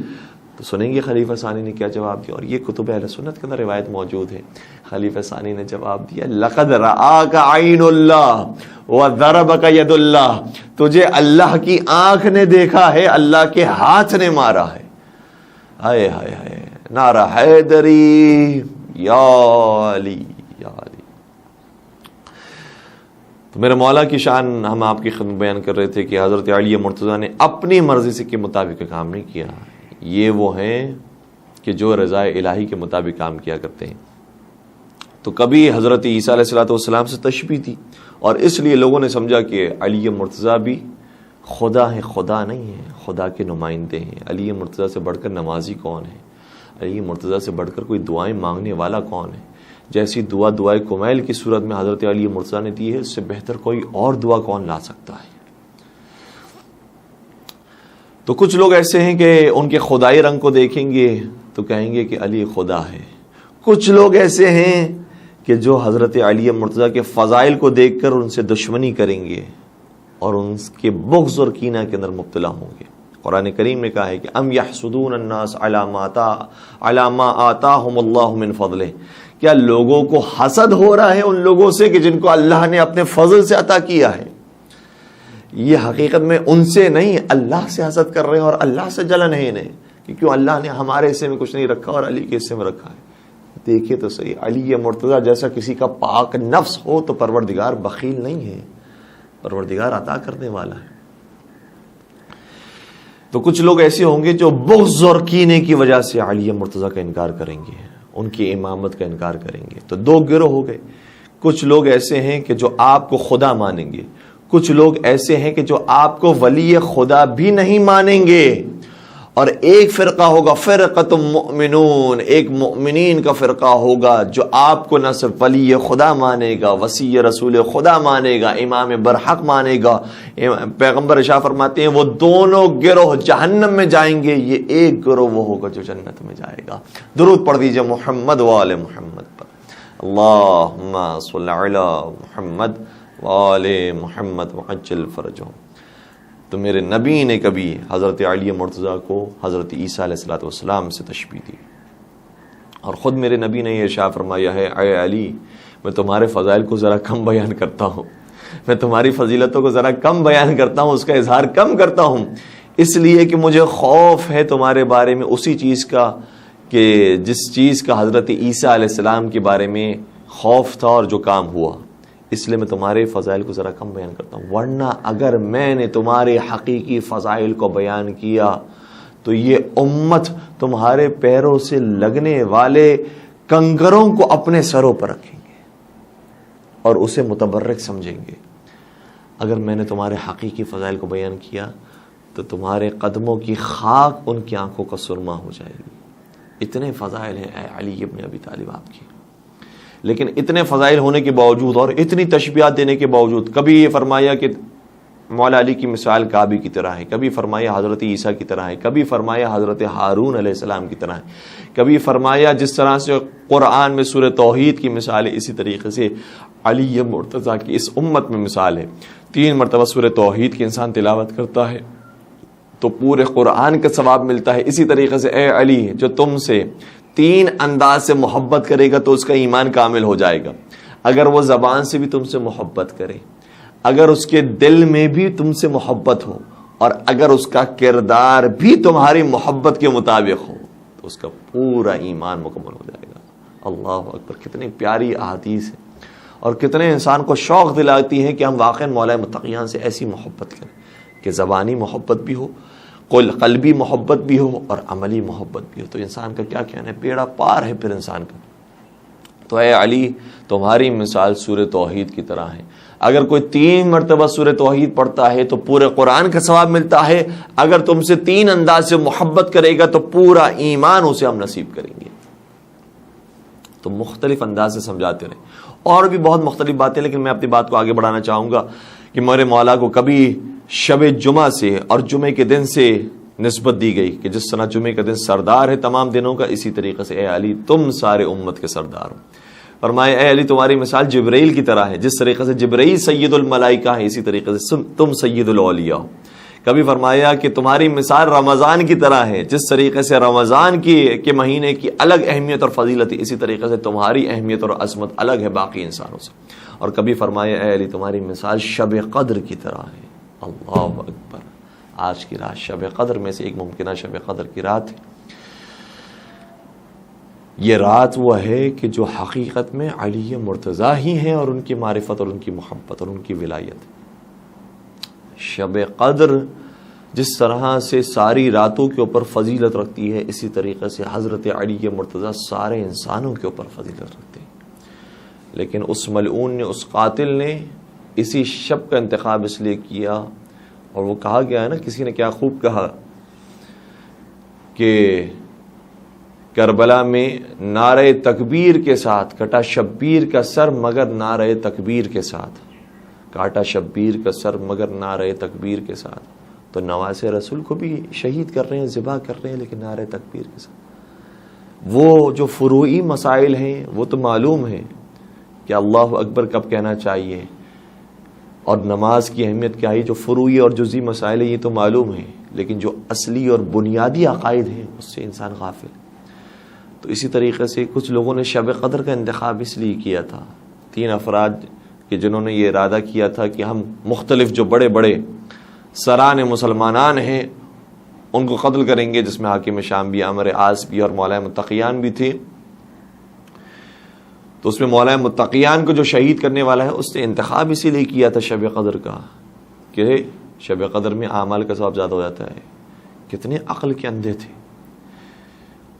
Speaker 1: تو سنیں گے خلیفہ ثانی نے کیا جواب دیا، اور یہ کتب اہل سنت کے اندر روایت موجود ہے. خلیفہ ثانی نے جواب دیا لقد رآک عین اللہ وضربک ید اللہ، تجھے اللہ کی آنکھ نے دیکھا ہے، اللہ کے ہاتھ نے مارا ہے. ہائے ہائے ہائے، نعرہ حیدری یا علی یا علی. تو میرے مولا کی شان ہم آپ کی خدمت بیان کر رہے تھے کہ حضرت علی مرتضیٰ نے اپنی مرضی سے کے مطابق کام نہیں کیا. یہ وہ ہیں کہ جو رضا الہی کے مطابق کام کیا کرتے ہیں. تو کبھی حضرت عیسیٰ علیہ السلام سے تشبیہ تھی، اور اس لیے لوگوں نے سمجھا کہ علی مرتضیٰ بھی خدا ہیں. خدا نہیں ہے، خدا کے نمائندے ہیں. علی مرتضیٰ سے بڑھ کر نمازی کون ہے؟ علی مرتضیٰ سے بڑھ کر کوئی دعائیں مانگنے والا کون ہے؟ جیسی دعائے کمیل کی صورت میں حضرت علی مرتضیٰ نے دی ہے، اس سے بہتر کوئی اور دعا کون لا سکتا ہے؟ تو کچھ لوگ ایسے ہیں کہ ان کے خدائی رنگ کو دیکھیں گے تو کہیں گے کہ علی خدا ہے. کچھ لوگ ایسے ہیں کہ جو حضرت علی مرتضیٰ کے فضائل کو دیکھ کر ان سے دشمنی کریں گے اور ان کے بغض اور کینہ کے اندر مبتلا ہوں گے. قرآن کریم نے کہا ہے کہ ام یحسدون الناس علی ما آتاہم اللہ من فضلہ، کیا لوگوں کو حسد ہو رہا ہے ان لوگوں سے کہ جن کو اللہ نے اپنے فضل سے عطا کیا ہے؟ یہ حقیقت میں ان سے نہیں، اللہ سے حسد کر رہے ہیں، اور اللہ سے جلن ہے انہیں کہ کیوں اللہ نے ہمارے حصے میں کچھ نہیں رکھا اور علی کے حصے میں رکھا ہے. دیکھیے تو صحیح، علی مرتضیٰ جیسا کسی کا پاک نفس ہو تو پروردگار بخیل نہیں ہے، پروردگار عطا کرنے والا ہے. تو کچھ لوگ ایسے ہوں گے جو بغض اور کینے کی وجہ سے علی مرتضیٰ کا انکار کریں گے، ان کی امامت کا انکار کریں گے. تو دو گروہ ہو گئے. کچھ لوگ ایسے ہیں کہ جو آپ کو خدا مانیں گے، کچھ لوگ ایسے ہیں کہ جو آپ کو ولی خدا بھی نہیں مانیں گے. اور ایک فرقہ ہوگا فرقۃ مؤمنون، ایک مؤمنین کا فرقہ ہوگا جو آپ کو نہ صرف ولی خدا مانے گا، وصی رسول خدا مانے گا، امام برحق مانے گا. پیغمبر ارشاد فرماتے ہیں وہ دونوں گروہ جہنم میں جائیں گے، یہ ایک گروہ وہ ہوگا جو جنت میں جائے گا. درود پڑھ دیجئے محمد وآل محمد پر. اللہم صلی علی محمد وآل محمد وعجل فرجہم. تو میرے نبی نے کبھی حضرت علی مرتضیٰ کو حضرت عیسیٰ علیہ السلام سے تشبیہ دی، اور خود میرے نبی نے یہ ارشاد فرمایا ہے اے علی میں تمہارے فضائل کو ذرا کم بیان کرتا ہوں، میں تمہاری فضیلتوں کو ذرا کم بیان کرتا ہوں، اس کا اظہار کم کرتا ہوں، اس لیے کہ مجھے خوف ہے تمہارے بارے میں اسی چیز کا کہ جس چیز کا حضرت عیسیٰ علیہ السلام کے بارے میں خوف تھا اور جو کام ہوا، اس لیے میں تمہارے فضائل کو ذرا کم بیان کرتا ہوں. ورنہ اگر میں نے تمہارے حقیقی فضائل کو بیان کیا تو یہ امت تمہارے پیروں سے لگنے والے کنگروں کو اپنے سروں پر رکھیں گے اور اسے متبرک سمجھیں گے. اگر میں نے تمہارے حقیقی فضائل کو بیان کیا تو تمہارے قدموں کی خاک ان کی آنکھوں کا سرما ہو جائے گی. اتنے فضائل ہیں اے علی ابن ابی طالب آپ کی. لیکن اتنے فضائل ہونے کے باوجود اور اتنی تشبیہات دینے کے باوجود کبھی یہ فرمایا کہ مولا علی کی مثال کعبے کی طرح ہے، کبھی فرمایا حضرت عیسیٰ کی طرح ہے، کبھی فرمایا حضرت ہارون علیہ السلام کی طرح ہے، کبھی فرمایا جس طرح سے قرآن میں سورہ توحید کی مثال ہے اسی طریقے سے علی مرتضیٰ کی اس امت میں مثال ہے. 3 مرتبہ سورہ توحید کی انسان تلاوت کرتا ہے تو پورے قرآن کا ثواب ملتا ہے. اسی طریقے سے اے علی جو تم سے 3 انداز سے محبت کرے گا تو اس کا ایمان کامل ہو جائے گا. اگر وہ زبان سے بھی تم سے محبت کرے، اگر اس کے دل میں بھی تم سے محبت ہو، اور اگر اس کا کردار بھی تمہاری محبت کے مطابق ہو تو اس کا پورا ایمان مکمل ہو جائے گا. اللہ اکبر. کتنی پیاری احادیث ہے اور کتنے انسان کو شوق دلاتی ہے کہ ہم واقعا مولا متقیان سے ایسی محبت کریں کہ زبانی محبت بھی ہو، قلبی محبت بھی ہو اور عملی محبت بھی ہو. تو انسان کا کیا کہنا ہے، بیڑا پار ہے پھر انسان کا. تو اے علی تمہاری مثال سورہ توحید کی طرح ہے. اگر کوئی 3 مرتبہ سورہ توحید پڑھتا ہے تو پورے قرآن کا ثواب ملتا ہے. اگر تم سے 3 انداز سے محبت کرے گا تو پورا ایمان اسے ہم نصیب کریں گے. تو مختلف انداز سے سمجھاتے رہے. اور بھی بہت مختلف باتیں، لیکن میں اپنی بات کو آگے بڑھانا چاہوں گا کہ میرے مولا کو کبھی شب جمعہ سے اور جمعے کے دن سے نسبت دی گئی کہ جس طرح جمعے کا دن سردار ہے تمام دنوں کا، اسی طریقے سے اے علی تم سارے امت کے سردار ہو. فرمائے اے علی تمہاری مثال جبرائیل کی طرح ہے، جس طریقے سے جبرائیل سید الملائکہ ہے اسی طریقے سے تم سید الاولیاء ہو. کبھی فرمایا کہ تمہاری مثال رمضان کی طرح ہے، جس طریقے سے رمضان کے مہینے کی الگ اہمیت اور فضیلت ہے اسی طریقے سے تمہاری اہمیت اور عظمت الگ ہے باقی انسانوں سے. اور کبھی فرمایا اے علی تمہاری مثال شب قدر کی طرح ہے. اللہ اکبر. آج کی رات شب قدر میں سے ایک ممکنہ شب قدر کی رات ہے. یہ رات وہ ہے کہ جو حقیقت میں علی مرتضیٰ ہی ہیں اور ان کی معرفت اور ان کی محبت اور ان کی ولایت. شب قدر جس طرح سے ساری راتوں کے اوپر فضیلت رکھتی ہے اسی طریقے سے حضرت علی مرتضیٰ سارے انسانوں کے اوپر فضیلت رکھتے ہیں. لیکن اس ملعون نے، اس قاتل نے اسی شب کا انتخاب اس لیے کیا، اور وہ کہا گیا ہے نا، کسی نے کیا خوب کہا کہ کربلا میں نعرہ تکبیر کے ساتھ کٹا شبیر کا سر مگر نعرہ تکبیر کے ساتھ، کاٹا شبیر کا سر مگر نعرہ تکبیر کے ساتھ. تو نواز رسول کو بھی شہید کر رہے ہیں، ذبح کر رہے ہیں، لیکن نعرہ تکبیر کے ساتھ. وہ جو فروعی مسائل ہیں وہ تو معلوم ہے کہ اللہ اکبر کب کہنا چاہیے اور نماز کی اہمیت کیا ہے، جو فروعی اور جزئی مسائل ہیں یہ تو معلوم ہے، لیکن جو اصلی اور بنیادی عقائد ہیں اس سے انسان غافل. تو اسی طریقے سے کچھ لوگوں نے شب قدر کا انتخاب اس لیے کیا تھا، 3 افراد کہ جنہوں نے یہ ارادہ کیا تھا کہ ہم مختلف جو بڑے بڑے سران مسلمانان ہیں ان کو قتل کریں گے، جس میں حاکم شام بھی، عمرو عاص بھی اور مولا متقیان بھی تھے. تو اس میں مولا متقیان کو جو شہید کرنے والا ہے اس نے انتخاب اسی لیے کیا تھا شب قدر کا کہ شب قدر میں اعمال کا ثواب زیادہ ہو جاتا ہے، کتنے عقل کے اندھے تھے،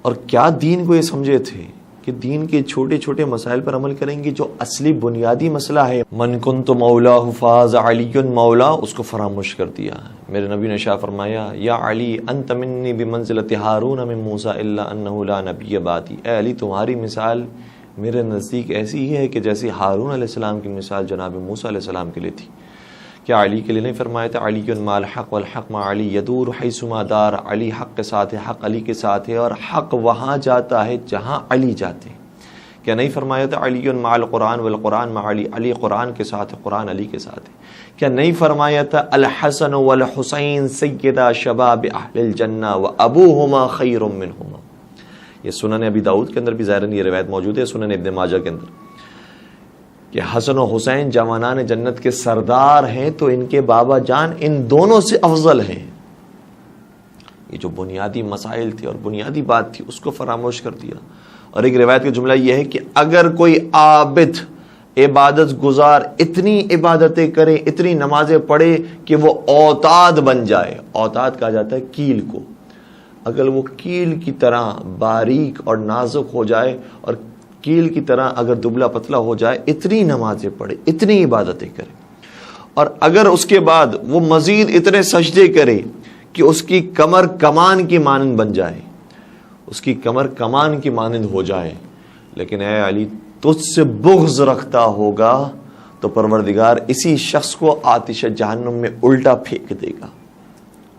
Speaker 1: اور کیا دین کو یہ سمجھے تھے کہ دین کے چھوٹے چھوٹے مسائل پر عمل کریں گے، جو اصلی بنیادی مسئلہ ہے من کنت مولاہ فاز علی مولا، اس کو فراموش کر دیا۔ میرے نبی نے شاہ فرمایا یا علی انت منی بمنزلۃ ہارون من موسیٰ الا انہ لا نبی بعدی، اے علی تمہاری مثال میرے نزدیک ایسی ہی ہے کہ جیسی ہارون علیہ السلام کی مثال جناب موسیٰ علیہ السلام کے لیے تھی۔ کیا علی کے لیے نہیں فرمایا تھا علی مع الحق والحق مع علی یدور حیثما دار، علی حق کے ساتھ ہے، حق علی کے ساتھ ہے، اور حق وہاں جاتا ہے جہاں علی جاتے ہیں۔ کیا نہیں فرمایا تھا علی مع القرآن والقرآن مع علی، علی قرآن کے ساتھ ہے، قرآن علی کے ساتھ ہے۔ کیا نہیں فرمایا تھا الحسن والحسین سیدا شباب اہل الجنہ وابوہما خیر منہما؟ یہ سنن ابی داؤد کے اندر بھی ظاہراً یہ روایت موجود ہے، سنن ابن ماجہ کے اندر، کہ حسن و حسین جوانان جنت کے سردار ہیں، تو ان کے بابا جان ان دونوں سے افضل ہیں۔ یہ جو بنیادی مسائل تھے اور بنیادی بات تھی اس کو فراموش کر دیا۔ اور ایک روایت کا جملہ یہ ہے کہ اگر کوئی عابد عبادت گزار اتنی عبادتیں کرے، اتنی نمازیں پڑھے کہ وہ اوتاد بن جائے، اوتاد کہا جاتا ہے کیل کو، اگر وہ کیل کی طرح باریک اور نازک ہو جائے اور کیل کی طرح اگر دبلا پتلا ہو جائے، اتنی نمازیں پڑھے، اتنی عبادتیں کرے، اور اگر اس کے بعد وہ مزید اتنے سجدے کرے کہ اس کی کمر کمان کی مانند بن جائے، اس کی کمر کمان کی مانند ہو جائے، لیکن اے علی تجھ سے بغض رکھتا ہوگا تو پروردگار اسی شخص کو آتش جہنم میں الٹا پھینک دے گا۔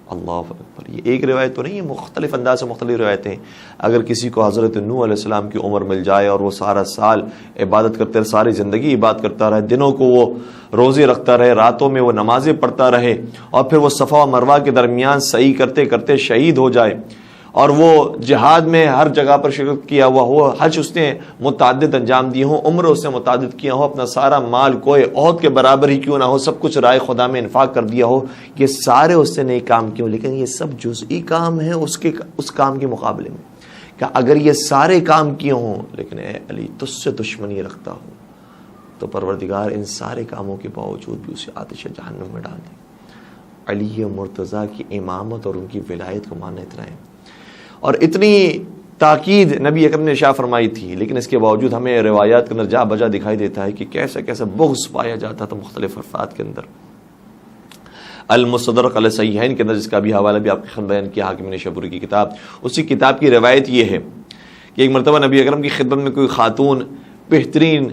Speaker 1: اللہ اکبر۔ یہ ایک روایت تو نہیں ہے، مختلف انداز سے مختلف روایتیں۔ اگر کسی کو حضرت نوح علیہ السلام کی عمر مل جائے اور وہ سارا سال عبادت کرتے رہے، ساری زندگی عبادت کرتا رہے، دنوں کو وہ روزے رکھتا رہے، راتوں میں وہ نمازیں پڑھتا رہے، اور پھر وہ صفا و مروہ کے درمیان سعی کرتے کرتے شہید ہو جائے، اور وہ جہاد میں ہر جگہ پر شرکت کیا ہوا ہو، حج اس نے متعدد انجام دیے ہوں، عمر اس نے متعدد کیا ہو، اپنا سارا مال کوئی عہد کے برابر ہی کیوں نہ ہو، سب کچھ رائے خدا میں انفاق کر دیا ہو، یہ سارے اس نے نیک کام کیوں، لیکن یہ سب جزئی کام ہیں اس کام کے مقابلے میں۔ کہ اگر یہ سارے کام کیے ہوں لیکن اے علی تجھ سے دشمنی رکھتا ہوں، تو پروردگار ان سارے کاموں کے باوجود بھی اسے آتش جہنم میں ڈال دے۔ علی مرتضیٰ کی امامت اور ان کی ولایت کو ماننا اتنا ہے، اور اتنی تاکید نبی اکرم نے شاہ فرمائی تھی، لیکن اس کے باوجود ہمیں روایات کے اندر جا بجا دکھائی دیتا ہے کہ کیسا کیسا بغض پایا جاتا تھا مختلف افراد کے اندر۔ المستدرک علی صحیحین کے اندر، جس کا بھی حوالہ بھی آپ کے خدمت بیان کیا حاکم نشابوری کی کتاب، اسی کتاب کی روایت یہ ہے کہ ایک مرتبہ نبی اکرم کی خدمت میں کوئی خاتون بہترین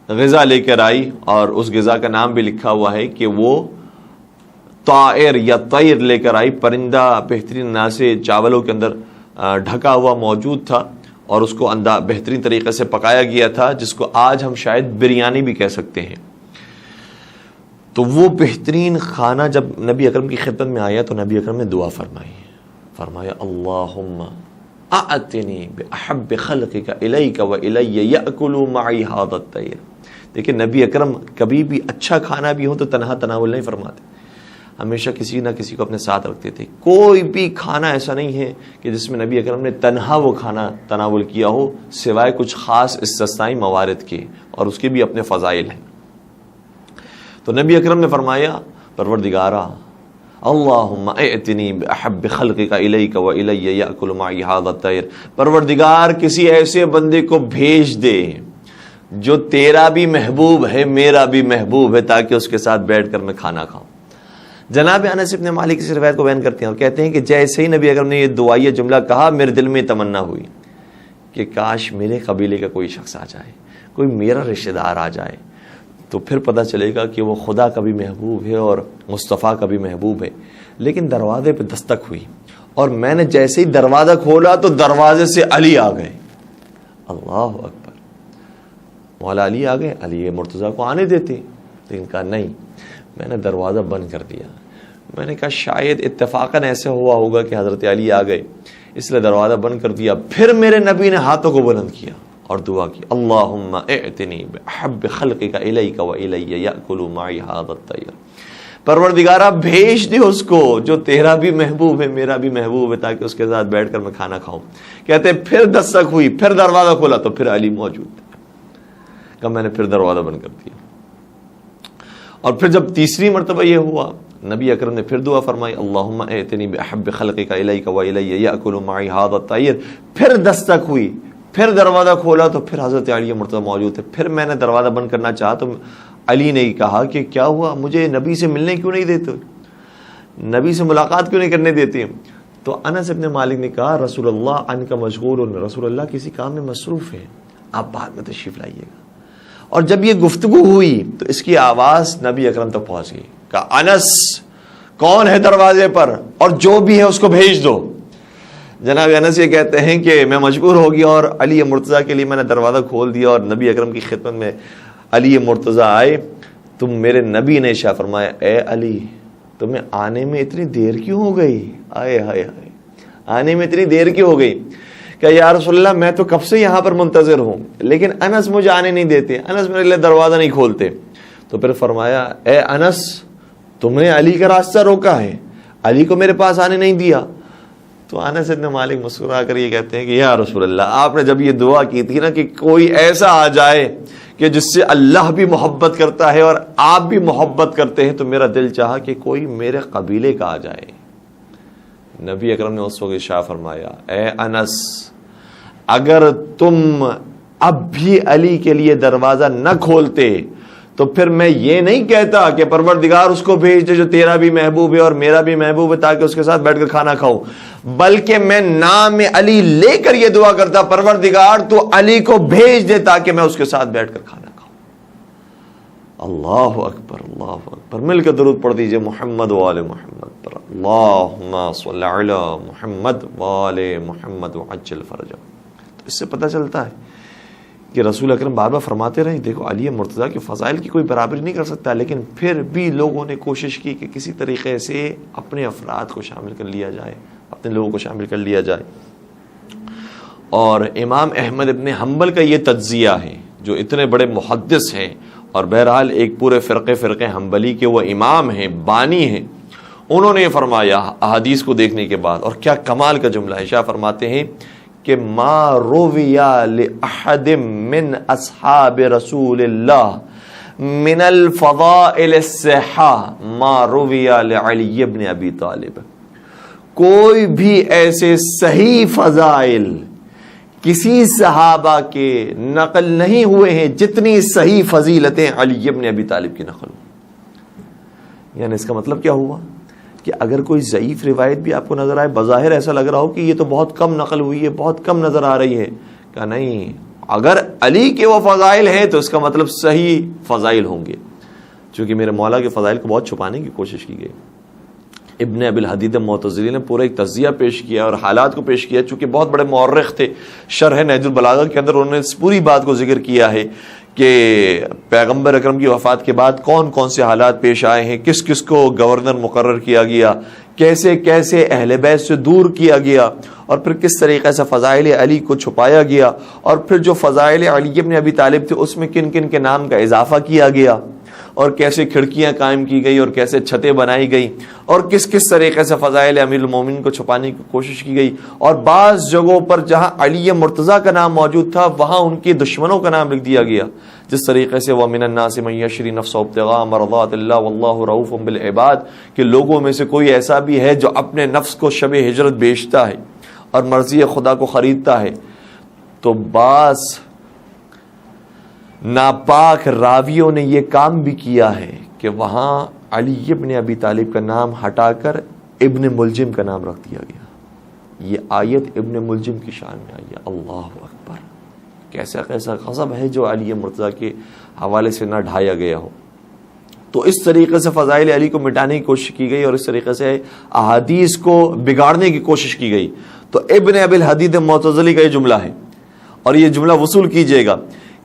Speaker 1: غذا لے کر آئی، اور اس غذا کا نام بھی لکھا ہوا ہے کہ وہ طائر یا طیر لے کر آئی، پرندہ بہترین انداز سے چاولوں کے اندر ڈھکا ہوا موجود تھا، اور اس کو بہترین طریقے سے پکایا گیا تھا، جس کو آج ہم شاید بریانی بھی کہہ سکتے ہیں۔ تو وہ بہترین کھانا جب نبی اکرم کی خدمت میں آیا تو نبی اکرم نے دعا فرمایا اللہم اعتنی بأحب خلقک الیک والی یأکل معی ھذا الطیر۔ دیکھیں نبی اکرم کبھی بھی اچھا کھانا بھی ہو تو تنہا تناول نہیں فرماتے، ہمیشہ کسی نہ کسی کو اپنے ساتھ رکھتے تھے۔ کوئی بھی کھانا ایسا نہیں ہے کہ جس میں نبی اکرم نے تنہا وہ کھانا تناول کیا ہو، سوائے کچھ خاص استثنائی موارد کے، اور اس کے بھی اپنے فضائل ہیں۔ تو نبی اکرم نے فرمایا پروردگارا اللہم ائتنی بأحب خلقک الیک والی یأکل معی ھذا الطیر، پروردگار کسی ایسے بندے کو بھیج دے جو تیرا بھی محبوب ہے میرا بھی محبوب ہے، تاکہ اس کے ساتھ بیٹھ کر میں کھانا کھاؤں۔ جناب انس بن مالک اس روایت کو بیان کرتے ہیں اور کہتے ہیں کہ جیسے ہی نبی اکرم نے یہ دعائیہ جملہ کہا، میرے دل میں تمنا ہوئی کہ کاش میرے قبیلے کا کوئی شخص آ جائے، کوئی میرا رشتہ دار آ جائے، تو پھر پتہ چلے گا کہ وہ خدا کا بھی محبوب ہے اور مصطفیٰ کا بھی محبوب ہے۔ لیکن دروازے پہ دستک ہوئی، اور میں نے جیسے ہی دروازہ کھولا تو دروازے سے علی آ گئے۔ اللہ اکبر، مولا علی آ گئے، علی مرتضیٰ کو آنے دیتے، لیکن کہا نہیں، میں نے دروازہ بند کر دیا۔ میں نے کہا شاید اتفاقاً ایسے ہوا ہوگا کہ حضرت علی آ گئے، اس لیے دروازہ بند کر دیا۔ پھر میرے نبی نے ہاتھوں کو بلند کیا اور دعا کی اللہم اعتنی بحب خلقک الیک والی یأکل معی ھذا الطیر، پروردگارہ بھیج دے اس کو جو تیرا بھی محبوب ہے میرا بھی محبوب ہے، تاکہ اس کے ساتھ بیٹھ کر میں کھانا کھاؤں۔ کہتے پھر دستک ہوئی، پھر دروازہ کھولا تو پھر علی موجود تھے۔ کہ میں نے پھر دروازہ بند کر دیا، اور پھر جب تیسری مرتبہ یہ ہوا نبی اکرم نے پھر دعا فرمائی اللہم ائتنی بأحب خلقک الیک والی یأکل معی ھذا الطیر. پھر دستک ہوئی, پھر دروازہ کھولا تو پھر حضرت علی مرتضیٰ موجود تھے. پھر میں نے دروازہ بند کرنا چاہا تو علی نے کہا کہ کیا ہوا, مجھے نبی سے ملنے کیوں نہیں دیتے, نبی سے ملاقات کیوں نہیں کرنے دیتے؟ تو انس ابن مالک نے کہا رسول اللہ عنک مشغول, رسول اللہ کسی کام میں مصروف ہے, آپ بعد میں تشریف لائیے گا. اور جب یہ گفتگو ہوئی تو اس کی آواز نبی اکرم تک پہنچ گئی. کہا انس کون ہے دروازے پر, اور جو بھی ہے اس کو بھیج دو. جناب انس یہ کہتے ہیں کہ میں مجبور ہو گیا اور علی مرتضیٰ کے لیے میں نے دروازہ کھول دیا اور نبی اکرم کی خدمت میں علی مرتضیٰ آئے. تم میرے نبی نے ارشاد فرمایا اے علی تمہیں آنے میں اتنی دیر کیوں ہو گئی؟ آئے ہائے ہائے, آنے میں اتنی دیر کیوں ہو گئی؟ کہ یا رسول اللہ میں تو کب سے یہاں پر منتظر ہوں, لیکن انس مجھے آنے نہیں دیتے, انس میرے لیے دروازہ نہیں کھولتے. تو پھر فرمایا اے انس تم نے علی کا راستہ روکا ہے, علی کو میرے پاس آنے نہیں دیا. تو انس ابن مالک مسکرا کر یہ کہتے ہیں کہ یا رسول اللہ آپ نے جب یہ دعا کی تھی نا کہ کوئی ایسا آ جائے کہ جس سے اللہ بھی محبت کرتا ہے اور آپ بھی محبت کرتے ہیں, تو میرا دل چاہا کہ کوئی میرے قبیلے کا آ جائے. نبی اکرم نے اس وقت ارشاد فرمایا اے انس اگر تم اب بھی علی کے لیے دروازہ نہ کھولتے تو پھر میں یہ نہیں کہتا کہ پروردگار اس کو بھیج دے جو تیرا بھی محبوب ہے اور میرا بھی محبوب ہے تاکہ اس کے ساتھ بیٹھ کر کھانا کھاؤں, بلکہ میں نام علی لے کر یہ دعا کرتا پروردگار تو علی کو بھیج دے تاکہ میں اس کے ساتھ بیٹھ کر کھانا کھاؤں. اللہ اکبر اللہ اکبر. مل کے درود پڑھ دیجئے محمد وآل محمد پر. اللہم صلی علی محمد وآل محمد وعجل فرجہ. تو اس سے پتہ چلتا ہے کہ رسول اکرم بار بار فرماتے رہے دیکھو علی مرتضیٰ کے فضائل کی کوئی برابری نہیں کر سکتا, لیکن پھر بھی لوگوں نے کوشش کی کہ کسی طریقے سے اپنے افراد کو شامل کر لیا جائے, اپنے لوگوں کو شامل کر لیا جائے. اور امام احمد ابن حنبل کا یہ تجزیہ ہے, جو اتنے بڑے محدث ہیں اور بہرحال ایک پورے فرقے حنبلی کے وہ امام ہیں, بانی ہیں, انہوں نے فرمایا احادیث کو دیکھنے کے بعد, اور کیا کمال کا جملہ ہے, شاہ فرماتے ہیں کہ ما رویا لأحد من اصحاب رسول اللہ من الفضائل الصحہ ما رویا لعلی ابن ابی طالب. کوئی بھی ایسے صحیح فضائل کسی صحابہ کے نقل نہیں ہوئے ہیں جتنی صحیح فضیلتیں علی ابن ابی طالب کی نقل ہوئی. یعنی اس کا مطلب کیا ہوا کہ اگر کوئی ضعیف روایت بھی آپ کو نظر آئے, بظاہر ایسا لگ رہا ہو کہ یہ تو بہت کم نقل ہوئی ہے, بہت کم نظر آ رہی ہے, کہ نہیں, اگر علی کے وہ فضائل ہیں تو اس کا مطلب صحیح فضائل ہوں گے. چونکہ میرے مولا کے فضائل کو بہت چھپانے کی کوشش کی گئی. ابن ابی الحدید معتزلی نے پورا ایک تجزیہ پیش کیا اور حالات کو پیش کیا, چونکہ بہت بڑے مورخ تھے. شرح نہج البلاغہ کے اندر انہوں نے اس پوری بات کو ذکر کیا ہے کہ پیغمبر اکرم کی وفات کے بعد کون کون سے حالات پیش آئے ہیں, کس کس کو گورنر مقرر کیا گیا, کیسے کیسے اہل بیت سے دور کیا گیا, اور پھر کس طریقے سے فضائل علی کو چھپایا گیا, اور پھر جو فضائل علی ابن ابی طالب تھے اس میں کن کن کے نام کا اضافہ کیا گیا, اور کیسے کھڑکیاں قائم کی گئی اور کیسے چھتیں بنائی گئی, اور کس کس طریقے سے فضائل امیر المومنین کو چھپانے کی کوشش کی گئی. اور بعض جگہوں پر جہاں علی مرتضیٰ کا نام موجود تھا وہاں ان کے دشمنوں کا نام لکھ دیا گیا, جس طریقے سے وَمِنَ النَّاسِ مَن يَشْرِي نَفْسَهُ ابْتِغَاءَ مَرْضَاتِ اللَّهِ وَاللَّهُ رَءُوفٌ بِالْعِبَادِ, کہ لوگوں میں سے کوئی ایسا بھی ہے جو اپنے نفس کو شب ہجرت بیچتا ہے اور مرضی خدا کو خریدتا ہے. تو بعض ناپاک راویوں نے یہ کام بھی کیا ہے کہ وہاں علی ابن ابی طالب کا نام ہٹا کر ابن ملجم کا نام رکھ دیا گیا. یہ آیت ابن ملجم کی شان میں آئی ہے. اللہ اکبر, کیسا کیسا غضب ہے جو علی مرتضیٰ کے حوالے سے نہ ڈھایا گیا ہو. تو اس طریقے سے فضائل علی کو مٹانے کی کوشش کی گئی اور اس طریقے سے احادیث کو بگاڑنے کی کوشش کی گئی. تو ابن ابی الحدید معتزلی کا یہ جملہ ہے, اور یہ جملہ وصول کیجئے گا.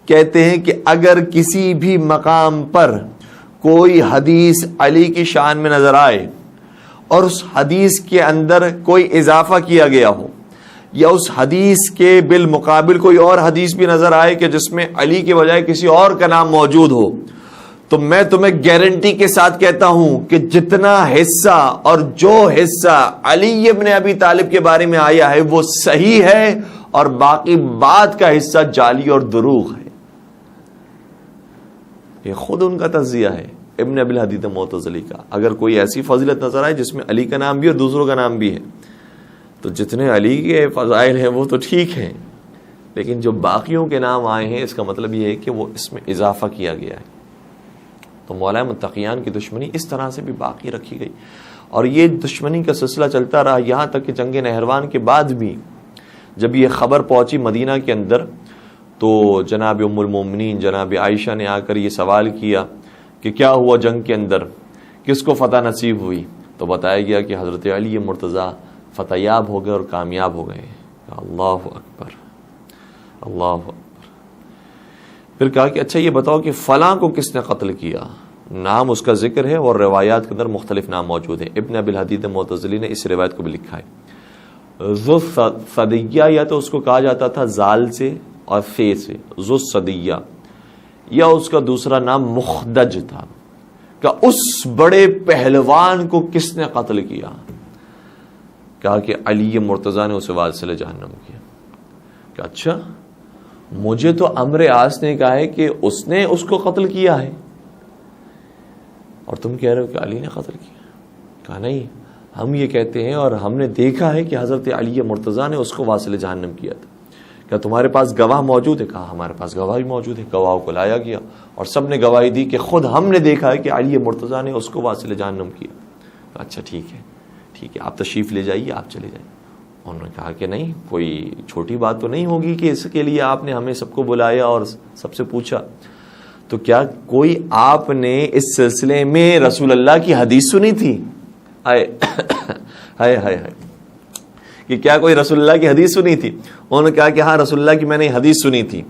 Speaker 1: کہتے ہیں کہ اگر کسی بھی مقام پر کوئی حدیث علی کی شان میں نظر آئے اور اس حدیث کے اندر کوئی اضافہ کیا گیا ہو, یا اس حدیث کے بالمقابل کوئی اور حدیث بھی نظر آئے کہ جس میں علی کے بجائے کسی اور کا نام موجود ہو, تو میں تمہیں گارنٹی کے ساتھ کہتا ہوں کہ جتنا حصہ اور جو حصہ علی ابن ابی طالب کے بارے میں آیا ہے وہ صحیح ہے, اور باقی بعد کا حصہ جعلی اور دروغ ہے. یہ خود ان کا تجزیہ ہے ابن ابی الحدید معتزلی کا. اگر کوئی ایسی فضیلت نظر آئے جس میں علی کا نام بھی اور دوسروں کا نام بھی ہے تو جتنے علی کے فضائل ہیں وہ تو ٹھیک ہیں، لیکن جو باقیوں کے نام آئے ہیں اس کا مطلب یہ ہے کہ وہ اس میں اضافہ کیا گیا ہے. تو مولا متقیان کی دشمنی اس طرح سے بھی باقی رکھی گئی، اور یہ دشمنی کا سلسلہ چلتا رہا یہاں تک کہ جنگ نہروان کے بعد بھی جب یہ خبر پہنچی مدینہ کے اندر تو جناب ام المومنین جناب عائشہ نے آ کر یہ سوال کیا کہ کیا ہوا جنگ کے اندر، کس کو فتح نصیب ہوئی؟ تو بتایا گیا کہ حضرت علی مرتضیٰ فتح یاب ہو گئے اور کامیاب ہو گئے. اللہ اکبر اللہ اکبر. پھر کہا کہ اچھا یہ بتاؤ کہ فلاں کو کس نے قتل کیا؟ نام اس کا ذکر ہے اور روایات کے اندر مختلف نام موجود ہیں. ابن ابی الحدید معتزلی نے اس روایت کو بھی لکھا ہے. ذو صدیہ یا تو اس کو کہا جاتا تھا زال سے اور فے سے، ذو صدیہ، یا اس کا دوسرا نام مخدج تھا کہ اس بڑے پہلوان کو کس نے قتل کیا؟ کہا کہ علی مرتضیٰ نے اسے واصل جہنم کیا. کہ اچھا مجھے تو عمرو عاص نے کہا ہے کہ اس نے اس کو قتل کیا ہے اور تم کہہ رہے ہو کہ علی نے قتل کیا. کہا نہیں، ہم یہ کہتے ہیں اور ہم نے دیکھا ہے کہ حضرت علی مرتضیٰ نے اس کو واصل جہنم کیا تھا. کیا تمہارے پاس گواہ موجود ہے؟ کہا ہمارے پاس گواہی موجود ہے. گواہوں کو لایا گیا اور سب نے گواہی دی کہ خود ہم نے دیکھا ہے کہ علی مرتضیٰ نے اس کو واصل جہنم کیا. اچھا ٹھیک ہے ٹھیک ہے، آپ تشریف لے جائیے، آپ چلے جائیں. انہوں نے کہا کہ نہیں، کوئی چھوٹی بات تو نہیں ہوگی کہ اس کے لیے آپ نے ہمیں سب کو بلایا اور سب سے پوچھا. تو کیا کوئی آپ نے اس سلسلے میں رسول اللہ کی حدیث سنی تھی؟ ہائے ہائے ہائے ہائے، کہ کیا کوئی رسول اللہ کی حدیث سنی تھی؟ انہوں نے کہا کہ ہاں رسول اللہ کی میں نے حدیث سنی تھی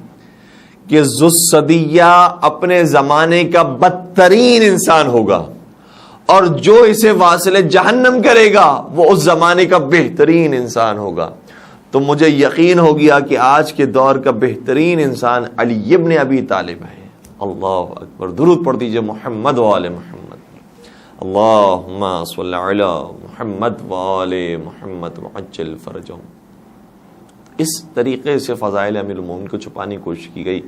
Speaker 1: کہ ذو الصدیہ اپنے زمانے کا بدترین انسان ہوگا اور جو اسے واصل جہنم کرے گا وہ اس زمانے کا بہترین انسان ہوگا. تو مجھے یقین ہو گیا کہ آج کے دور کا بہترین انسان علی ابن ابی طالب ہے. اللہ اکبر. درود پڑھ دیجئے محمد و آل محمد. اللہم صلی علی محمد و آل محمد وعجل فرجہم. اس طریقے سے فضائل امیر المومنین کو چھپانے کی کوشش کی گئی،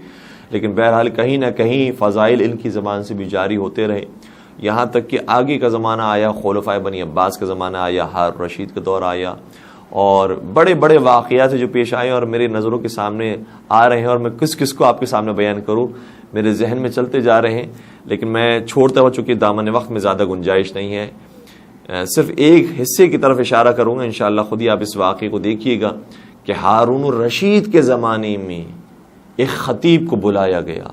Speaker 1: لیکن بہرحال کہیں نہ کہیں فضائل ان کی زبان سے بھی جاری ہوتے رہے، یہاں تک کہ آگے کا زمانہ آیا، خلفائے بنی عباس کا زمانہ آیا، ہارون رشید کا دور آیا، اور بڑے بڑے واقعات جو پیش آئے اور میرے نظروں کے سامنے آ رہے ہیں، اور میں کس کس کو آپ کے سامنے بیان کروں میرے ذہن میں چلتے جا رہے ہیں، لیکن میں چھوڑتا ہوا چونکہ دامن وقت میں زیادہ گنجائش نہیں ہے. صرف ایک حصے کی طرف اشارہ کروں گا، انشاءاللہ خود ہی آپ اس واقعے کو دیکھیے گا کہ ہارون الرشید کے زمانے میں ایک خطیب کو بلایا گیا،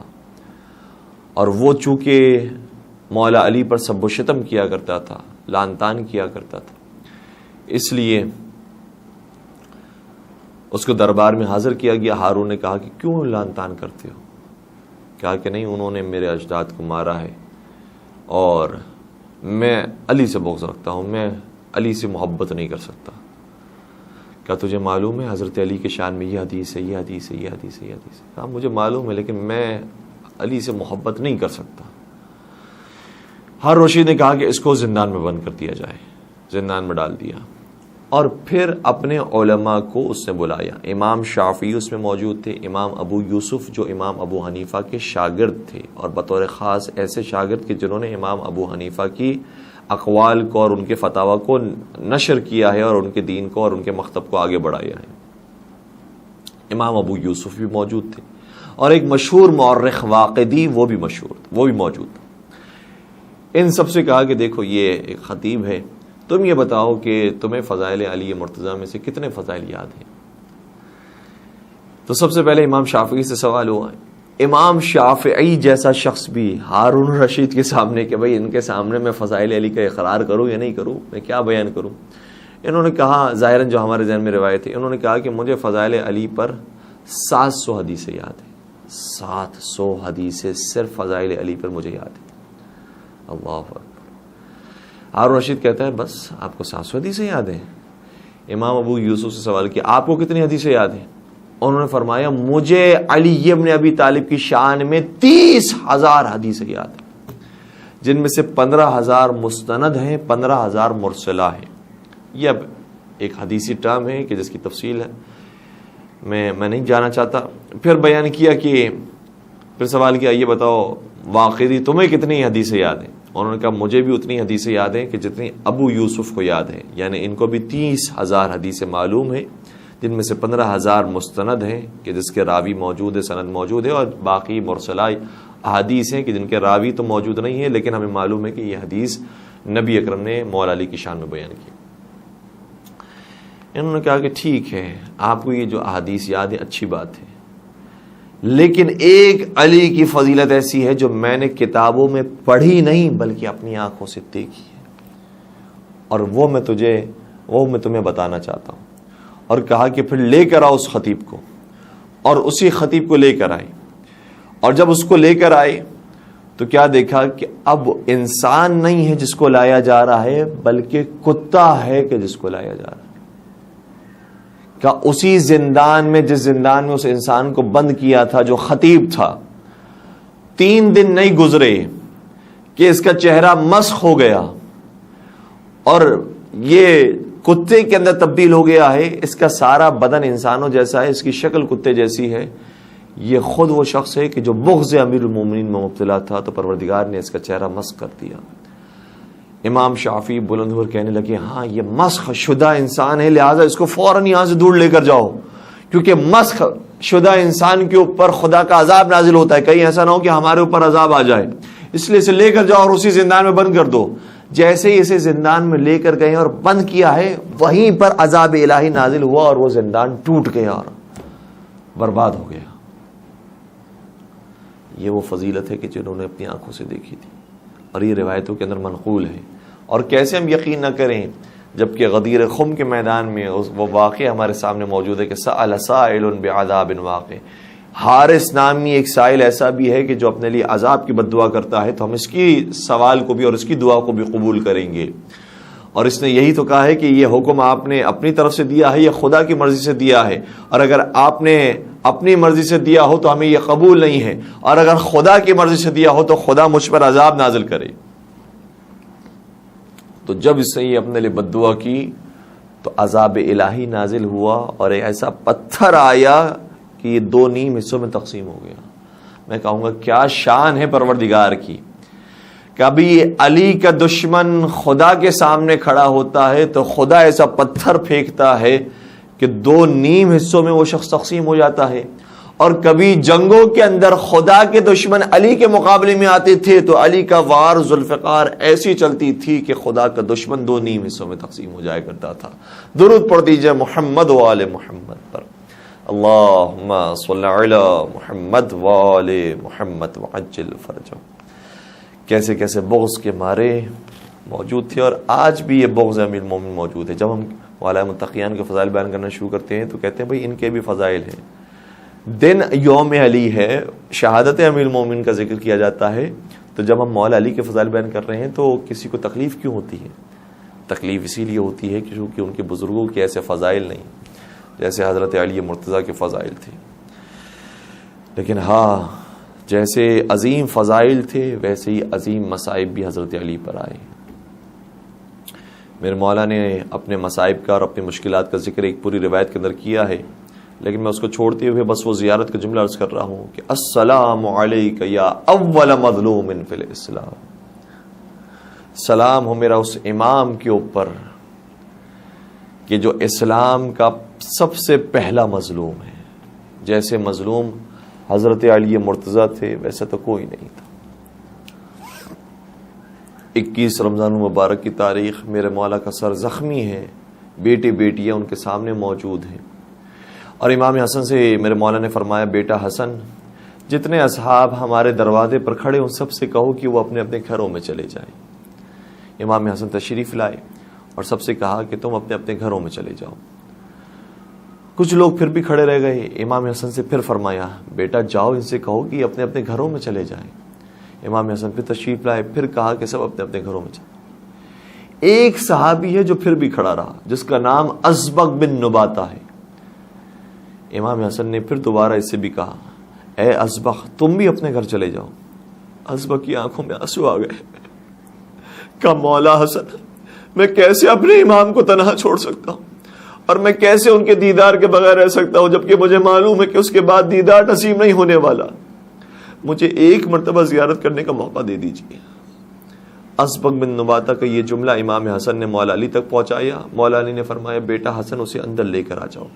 Speaker 1: اور وہ چونکہ مولا علی پر سب و شتم کیا کرتا تھا، لعن طعن کیا کرتا تھا، اس لیے اس کو دربار میں حاضر کیا گیا. ہارون نے کہا کہ کیوں لعن طعن کرتے ہو؟ کہا کہ نہیں، انہوں نے میرے اجداد کو مارا ہے اور میں علی سے بغض رکھتا ہوں، میں علی سے محبت نہیں کر سکتا. کیا تجھے معلوم ہے حضرت علی کے شان میں یہ حدیث ہے، یہ حدیث ہے، یہ حدیث ہے، یہ حدیث ہے؟ کہا مجھے معلوم ہے لیکن میں علی سے محبت نہیں کر سکتا. ہارون رشید نے کہا کہ اس کو زندان میں بند کر دیا جائے، زندان میں ڈال دیا، اور پھر اپنے علماء کو اس نے بلایا. امام شافعی اس میں موجود تھے، امام ابو یوسف جو امام ابو حنیفہ کے شاگرد تھے، اور بطور خاص ایسے شاگرد کہ جنہوں نے امام ابو حنیفہ کی اقوال کو اور ان کے فتاوی کو نشر کیا ہے اور ان کے دین کو اور ان کے مکتب کو آگے بڑھایا ہے. امام ابو یوسف بھی موجود تھے، اور ایک مشہور مورخ واقدی وہ بھی موجود تھا. ان سب سے کہا کہ دیکھو یہ ایک خطیب ہے، تم یہ بتاؤ کہ تمہیں فضائل علی مرتضیٰ میں سے کتنے فضائل یاد ہیں؟ تو سب سے پہلے امام شافعی سے سوال ہوا. امام شافعی جیسا شخص بھی ہارون رشید کے سامنے کہ بھائی ان کے سامنے میں فضائل علی کا اقرار کروں یا نہیں کروں، میں کیا بیان کروں؟ انہوں نے کہا، ظاہراً جو ہمارے ذہن میں روایت ہے، انہوں نے کہا کہ مجھے فضائل علی پر 700 حدیثیں یاد ہیں. 700 حدیثیں صرف فضائل علی پر مجھے یاد ہیں. اللہ اکبر. ہارون رشید کہتا ہے بس آپ کو 700 حدیثیں یاد ہیں؟ امام ابو یوسف سے سوال کیا آپ کو کتنی حدیثیں یاد ہیں؟ انہوں نے فرمایا مجھے علی ابن ابی طالب کی شان میں 30,000 حدیثیں یاد ہیں، جن میں سے 15,000 مستند ہیں، 15,000 مرسلہ ہیں. یہ اب ایک حدیثی ٹرم ہے کہ جس کی تفصیل ہے میں نہیں جانا چاہتا. پھر بیان کیا کہ پھر سوال کیا یہ بتاؤ واقعی تمہیں کتنی حدیثیں یاد ہیں؟ انہوں نے کہا مجھے بھی اتنی حدیثیں یاد ہیں کہ جتنی ابو یوسف کو یاد ہیں، یعنی ان کو بھی 30,000 حدیثیں معلوم ہیں، جن میں سے 15,000 مستند ہیں کہ جس کے راوی موجود ہے، سند موجود ہے، اور باقی مرسلہ احادیث ہیں کہ جن کے راوی تو موجود نہیں ہے لیکن ہمیں معلوم ہے کہ یہ حدیث نبی اکرم نے مولا علی کی شان میں بیان کی۔ انہوں نے کہا کہ ٹھیک ہے، آپ کو یہ جو احادیث یاد ہے اچھی بات ہے، لیکن ایک علی کی فضیلت ایسی ہے جو میں نے کتابوں میں پڑھی نہیں بلکہ اپنی آنکھوں سے دیکھی ہے، اور وہ میں تمہیں بتانا چاہتا ہوں۔ اور کہا کہ پھر لے کر آؤ اس خطیب کو، اور اسی خطیب کو لے کر آئے، اور جب اس کو لے کر آئے تو کیا دیکھا کہ اب انسان نہیں ہے جس کو لایا جا رہا ہے بلکہ کتا ہے کہ جس کو لایا جا رہا ہے۔ کہ اسی زندان میں، جس زندان میں اس انسان کو بند کیا تھا جو خطیب تھا، 3 دن نہیں گزرے کہ اس کا چہرہ مسخ ہو گیا اور یہ کتے کے اندر تبدیل ہو گیا ہے، اس کا سارا بدن انسانوں جیسا ہے، اس کی شکل کتے جیسی ہے۔ یہ خود وہ شخص ہے کہ جو بغض امیر المومنین میں مبتلا تھا، تو پروردگار نے اس کا چہرہ مسخ کر دیا۔ امام شافعی بلند ہو کر کہنے لگے ہاں یہ مسخ شدہ انسان ہے، لہٰذا اس کو فوراً یہاں سے دور لے کر جاؤ، کیونکہ مسخ شدہ انسان کے اوپر خدا کا عذاب نازل ہوتا ہے، کہیں ایسا نہ ہو کہ ہمارے اوپر عذاب آ جائے، اس لیے اسے لے کر جاؤ اور اسی زندان میں بند کر دو۔ جیسے ہی اسے زندان میں لے کر گئے اور بند کیا ہے، وہیں پر عذاب الہی نازل ہوا اور وہ زندان ٹوٹ گیا اور برباد ہو گیا۔ یہ وہ فضیلت ہے کہ جنہوں نے اپنی آنکھوں سے دیکھی تھی، اور یہ روایتوں کے اندر منقول ہے۔ اور کیسے ہم یقین نہ کریں جبکہ غدیر خم کے میدان میں وہ واقعہ ہمارے سامنے موجود ہے کہ سأل سائل بعذاب واقع، حارث نامی ایک سائل ایسا بھی ہے کہ جو اپنے لیے عذاب کی بد دعا کرتا ہے، تو ہم اس کی سوال کو بھی اور اس کی دعا کو بھی قبول کریں گے۔ اور اس نے یہی تو کہا ہے کہ یہ حکم آپ نے اپنی طرف سے دیا ہے یا خدا کی مرضی سے دیا ہے، اور اگر آپ نے اپنی مرضی سے دیا ہو تو ہمیں یہ قبول نہیں ہے، اور اگر خدا کی مرضی سے دیا ہو تو خدا مجھ پر عذاب نازل کرے۔ تو جب اس نے یہ اپنے لیے بد دعا کی تو عذاب الہی نازل ہوا اور ایک ایسا پتھر آیا کہ یہ 2 نیم حصوں میں تقسیم ہو گیا۔ میں کہوں گا کیا شان ہے پروردگار کی، کبھی علی کا دشمن خدا کے سامنے کھڑا ہوتا ہے تو خدا ایسا پتھر پھینکتا ہے کہ 2 نیم حصوں میں وہ شخص تقسیم ہو جاتا ہے، اور کبھی جنگوں کے اندر خدا کے دشمن علی کے مقابلے میں آتے تھے تو علی کا وار ذوالفقار ایسی چلتی تھی کہ خدا کا دشمن 2 نیم حصوں میں تقسیم ہو جایا کرتا تھا۔ درود پڑھ دیجئے محمد و آل محمد پر، اللہم صلی علی محمد و آل محمد وعجل فرجہم۔ کیسے کیسے بغض کے مارے موجود تھے، اور آج بھی یہ بغض امیر المومنین موجود ہے۔ جب ہم مولا متقیان کے فضائل بیان کرنا شروع کرتے ہیں تو کہتے ہیں بھائی ان کے بھی فضائل ہیں۔ دن یوم علی ہے، شہادت امیر المومنین کا ذکر کیا جاتا ہے، تو جب ہم مولا علی کے فضائل بیان کر رہے ہیں تو کسی کو تکلیف کیوں ہوتی ہے؟ تکلیف اسی لیے ہوتی ہے کیونکہ ان کے بزرگوں کے ایسے فضائل نہیں، جیسے حضرت علی مرتضیٰ کے فضائل تھے۔ لیکن ہاں، جیسے عظیم فضائل تھے ویسے ہی عظیم مصائب بھی حضرت علی پر آئے۔ میرے مولا نے اپنے مصائب کا اور اپنی مشکلات کا ذکر ایک پوری روایت کے اندر کیا ہے، لیکن میں اس کو چھوڑتے ہوئے بس وہ زیارت کا جملہ عرض کر رہا ہوں کہ السلام علیک یا اول مظلوم فی الاسلام، سلام ہو میرا اس امام کے اوپر کہ جو اسلام کا سب سے پہلا مظلوم ہے۔ جیسے مظلوم حضرت علی مرتضیٰ تھے ویسے تو کوئی نہیں تھا۔ 21 رمضان مبارک کی تاریخ، میرے مولا کا سر زخمی ہے، بیٹے بیٹیاں ان کے سامنے موجود ہیں، اور امام حسن سے میرے مولا نے فرمایا بیٹا حسن، جتنے اصحاب ہمارے دروازے پر کھڑے ان سب سے کہو کہ وہ اپنے اپنے گھروں میں چلے جائیں۔ امام حسن تشریف لائے اور سب سے کہا کہ تم اپنے اپنے گھروں میں چلے جاؤ۔ کچھ لوگ پھر بھی کھڑے رہ گئے۔ امام حسن سے پھر فرمایا بیٹا جاؤ ان سے کہو کہ اپنے اپنے گھروں میں چلے جائیں۔ امام حسن پھر تشریف لائے، پھر کہا کہ سب اپنے اپنے گھروں میں چلے۔ ایک صحابی ہے جو پھر بھی کھڑا رہا، جس کا نام ازبق بن نباتہ ہے۔ امام حسن نے پھر دوبارہ اس سے بھی کہا اے ازبق تم بھی اپنے گھر چلے جاؤ۔ ازبق کی آنکھوں میں آنسو آ گئے۔ کہا مولا حسن، میں کیسے اپنے امام کو تنہا چھوڑ سکتا ہوں، اور میں کیسے ان کے دیدار کے بغیر رہ سکتا ہوں، جبکہ مجھے معلوم ہے کہ اس کے بعد دیدار نصیب نہیں ہونے والا۔ مجھے ایک مرتبہ زیارت کرنے کا موقع دے دیجیے۔ اسبغ بن نباتہ کا یہ جملہ امام حسن نے مولا علی تک پہنچایا۔ مولا علی نے فرمایا بیٹا حسن اسے اندر لے کر آ جاؤ۔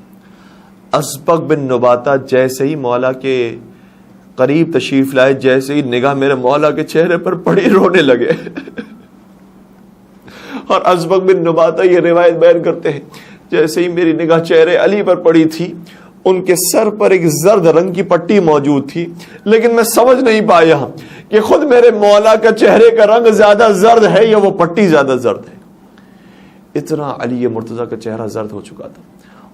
Speaker 1: اسبغ بن نباتہ جیسے ہی مولا کے قریب تشریف لائے، جیسے ہی نگاہ میرے مولا کے چہرے پر پڑی، رونے لگے۔ اور اسبغ بن نباتہ یہ روایت بیان کرتے ہیں جیسے ہی میری نگاہ چہرے علی پر پڑی تھی، ان کے سر پر ایک زرد رنگ کی پٹی موجود تھی، لیکن میں سمجھ نہیں پایا کہ خود میرے مولا کا چہرے کا رنگ زیادہ زرد ہے یا وہ پٹی زیادہ زرد ہے۔ اتنا علی مرتضیٰ کا چہرہ زرد ہو چکا تھا،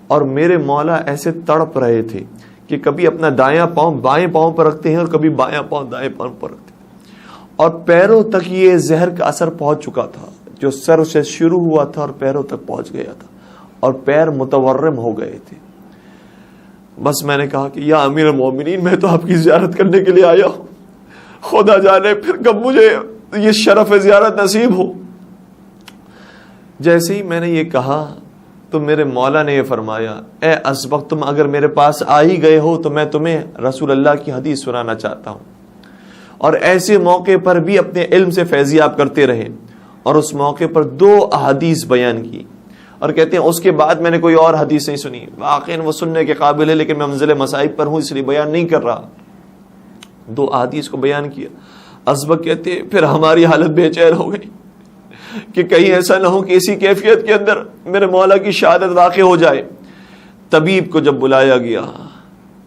Speaker 1: اور میرے مولا ایسے تڑپ رہے تھے کہ کبھی اپنا دایاں پاؤں بائیں پاؤں پر رکھتے ہیں اور کبھی بایاں پاؤں دائیں پاؤں پر رکھتے ہیں، اور پیروں تک یہ زہر کا اثر پہنچ چکا تھا، جو سر سے شروع ہوا تھا اور پیروں تک پہنچ گیا تھا، اور پیر متورم ہو گئے تھے۔ بس میں نے کہا کہ یا امیر المومنین، میں تو آپ کی زیارت کرنے کے لیے آیا ہوں، خدا جانے پھر کب مجھے یہ شرف زیارت نصیب ہو۔ جیسے ہی میں نے یہ کہا تو میرے مولا نے یہ فرمایا اے اسبغ، تم اگر میرے پاس آ ہی گئے ہو تو میں تمہیں رسول اللہ کی حدیث سنانا چاہتا ہوں۔ اور ایسے موقع پر بھی اپنے علم سے فیضیاب کرتے رہے، اور اس موقع پر 2 احادیث بیان کی، اور کہتے ہیں اس کے بعد میں نے کوئی اور حدیث نہیں سنی۔ واقعاً وہ سننے کے قابل ہے، لیکن میں منزل مصائب پر ہوں اس لیے بیان نہیں کر رہا۔ 2 احادیث کو بیان کیا۔ اسبغ کہتے ہیں پھر ہماری حالت بے چین ہو گئی کہ کہیں ایسا نہ ہو کہ اسی کیفیت کے اندر میرے مولا کی شہادت واقع ہو جائے۔ طبیب کو جب بلایا گیا،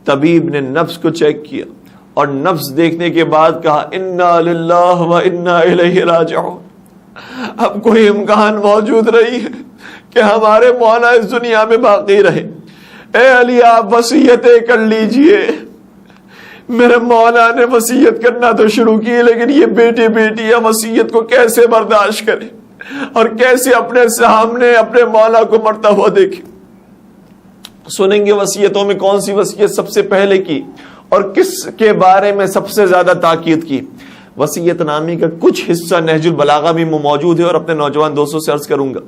Speaker 1: طبیب نے نبض کو چیک کیا، اور نبض دیکھنے کے بعد کہا انا للہ و انا الیہ راجعون۔ اب کوئی امکان موجود نہیں ہے کہ ہمارے مولا اس دنیا میں باقی رہے۔ اے علی آپ وصیتیں کر لیجئے۔ میرے مولا نے وصیت کرنا تو شروع کی، لیکن یہ بیٹے بیٹیاں وصیت کو کیسے برداشت کریں اور کیسے اپنے سامنے اپنے مولا کو مرتا ہوا دیکھیں۔ سنیں گے وصیتوں میں کون سی وصیت سب سے پہلے کی اور کس کے بارے میں سب سے زیادہ تاکید کی۔ وصیت نامے کا کچھ حصہ نہج البلاغہ میں موجود ہے، اور اپنے نوجوان دوستوں سے عرض کروں گا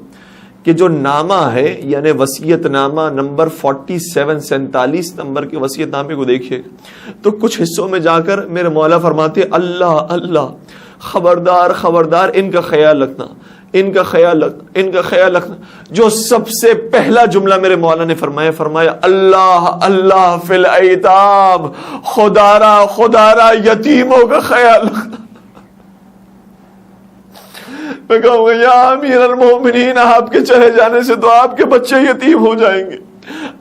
Speaker 1: کہ جو نامہ ہے، یعنی وصیت نامہ نمبر 47 نمبر کے وصیت نامے کو دیکھیے تو کچھ حصوں میں جا کر میرے مولا فرماتے اللہ اللہ، خبردار خبردار، ان کا خیال رکھنا، ان کا خیال رکھنا، ان کا خیال رکھنا۔ جو سب سے پہلا جملہ میرے مولا نے فرمایا اللہ اللہ فی الایتام، خدارا خدارا یتیموں کا خیال رکھنا۔ میں کہوں گا یا امیر المومنین، آپ کے چلے جانے سے تو آپ کے بچے یتیم ہو جائیں گے۔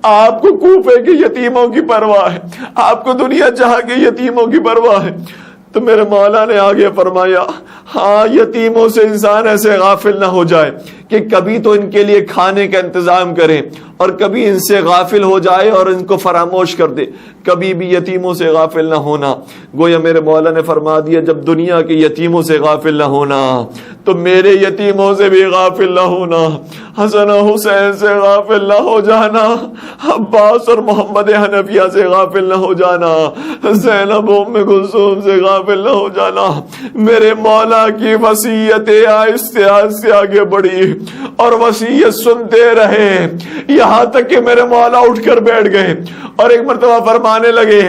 Speaker 1: آپ کو کوفے کے یتیموں کی پرواہ ہے، آپ کو دنیا جہاں کے یتیموں کی پرواہ ہے۔ تو میرے مولا نے آگے فرمایا ہاں، یتیموں سے انسان ایسے غافل نہ ہو جائے کہ کبھی تو ان کے لیے کھانے کا انتظام کرے اور کبھی ان سے غافل ہو جائے اور ان کو فراموش کر دے۔ کبھی بھی یتیموں سے غافل نہ ہونا۔ گویا میرے مولا نے فرما دیا جب دنیا کے یتیموں سے غافل نہ ہونا تو میرے یتیموں سے بھی غافل نہ ہونا، حسن و حسین سے غافل نہ ہو جانا، عباس اور محمد حنفیہ سے غافل نہ ہو جانا، زینب ام کلثوم سے غافل نہ ہو جانا۔ میرے مولا کی وصیتیں آہستہ آہستہ آگے بڑھی اور وصیت سنتے رہے، یہاں تک کہ میرے مولا اٹھ کر بیٹھ گئے اور ایک مرتبہ فرمانے لگے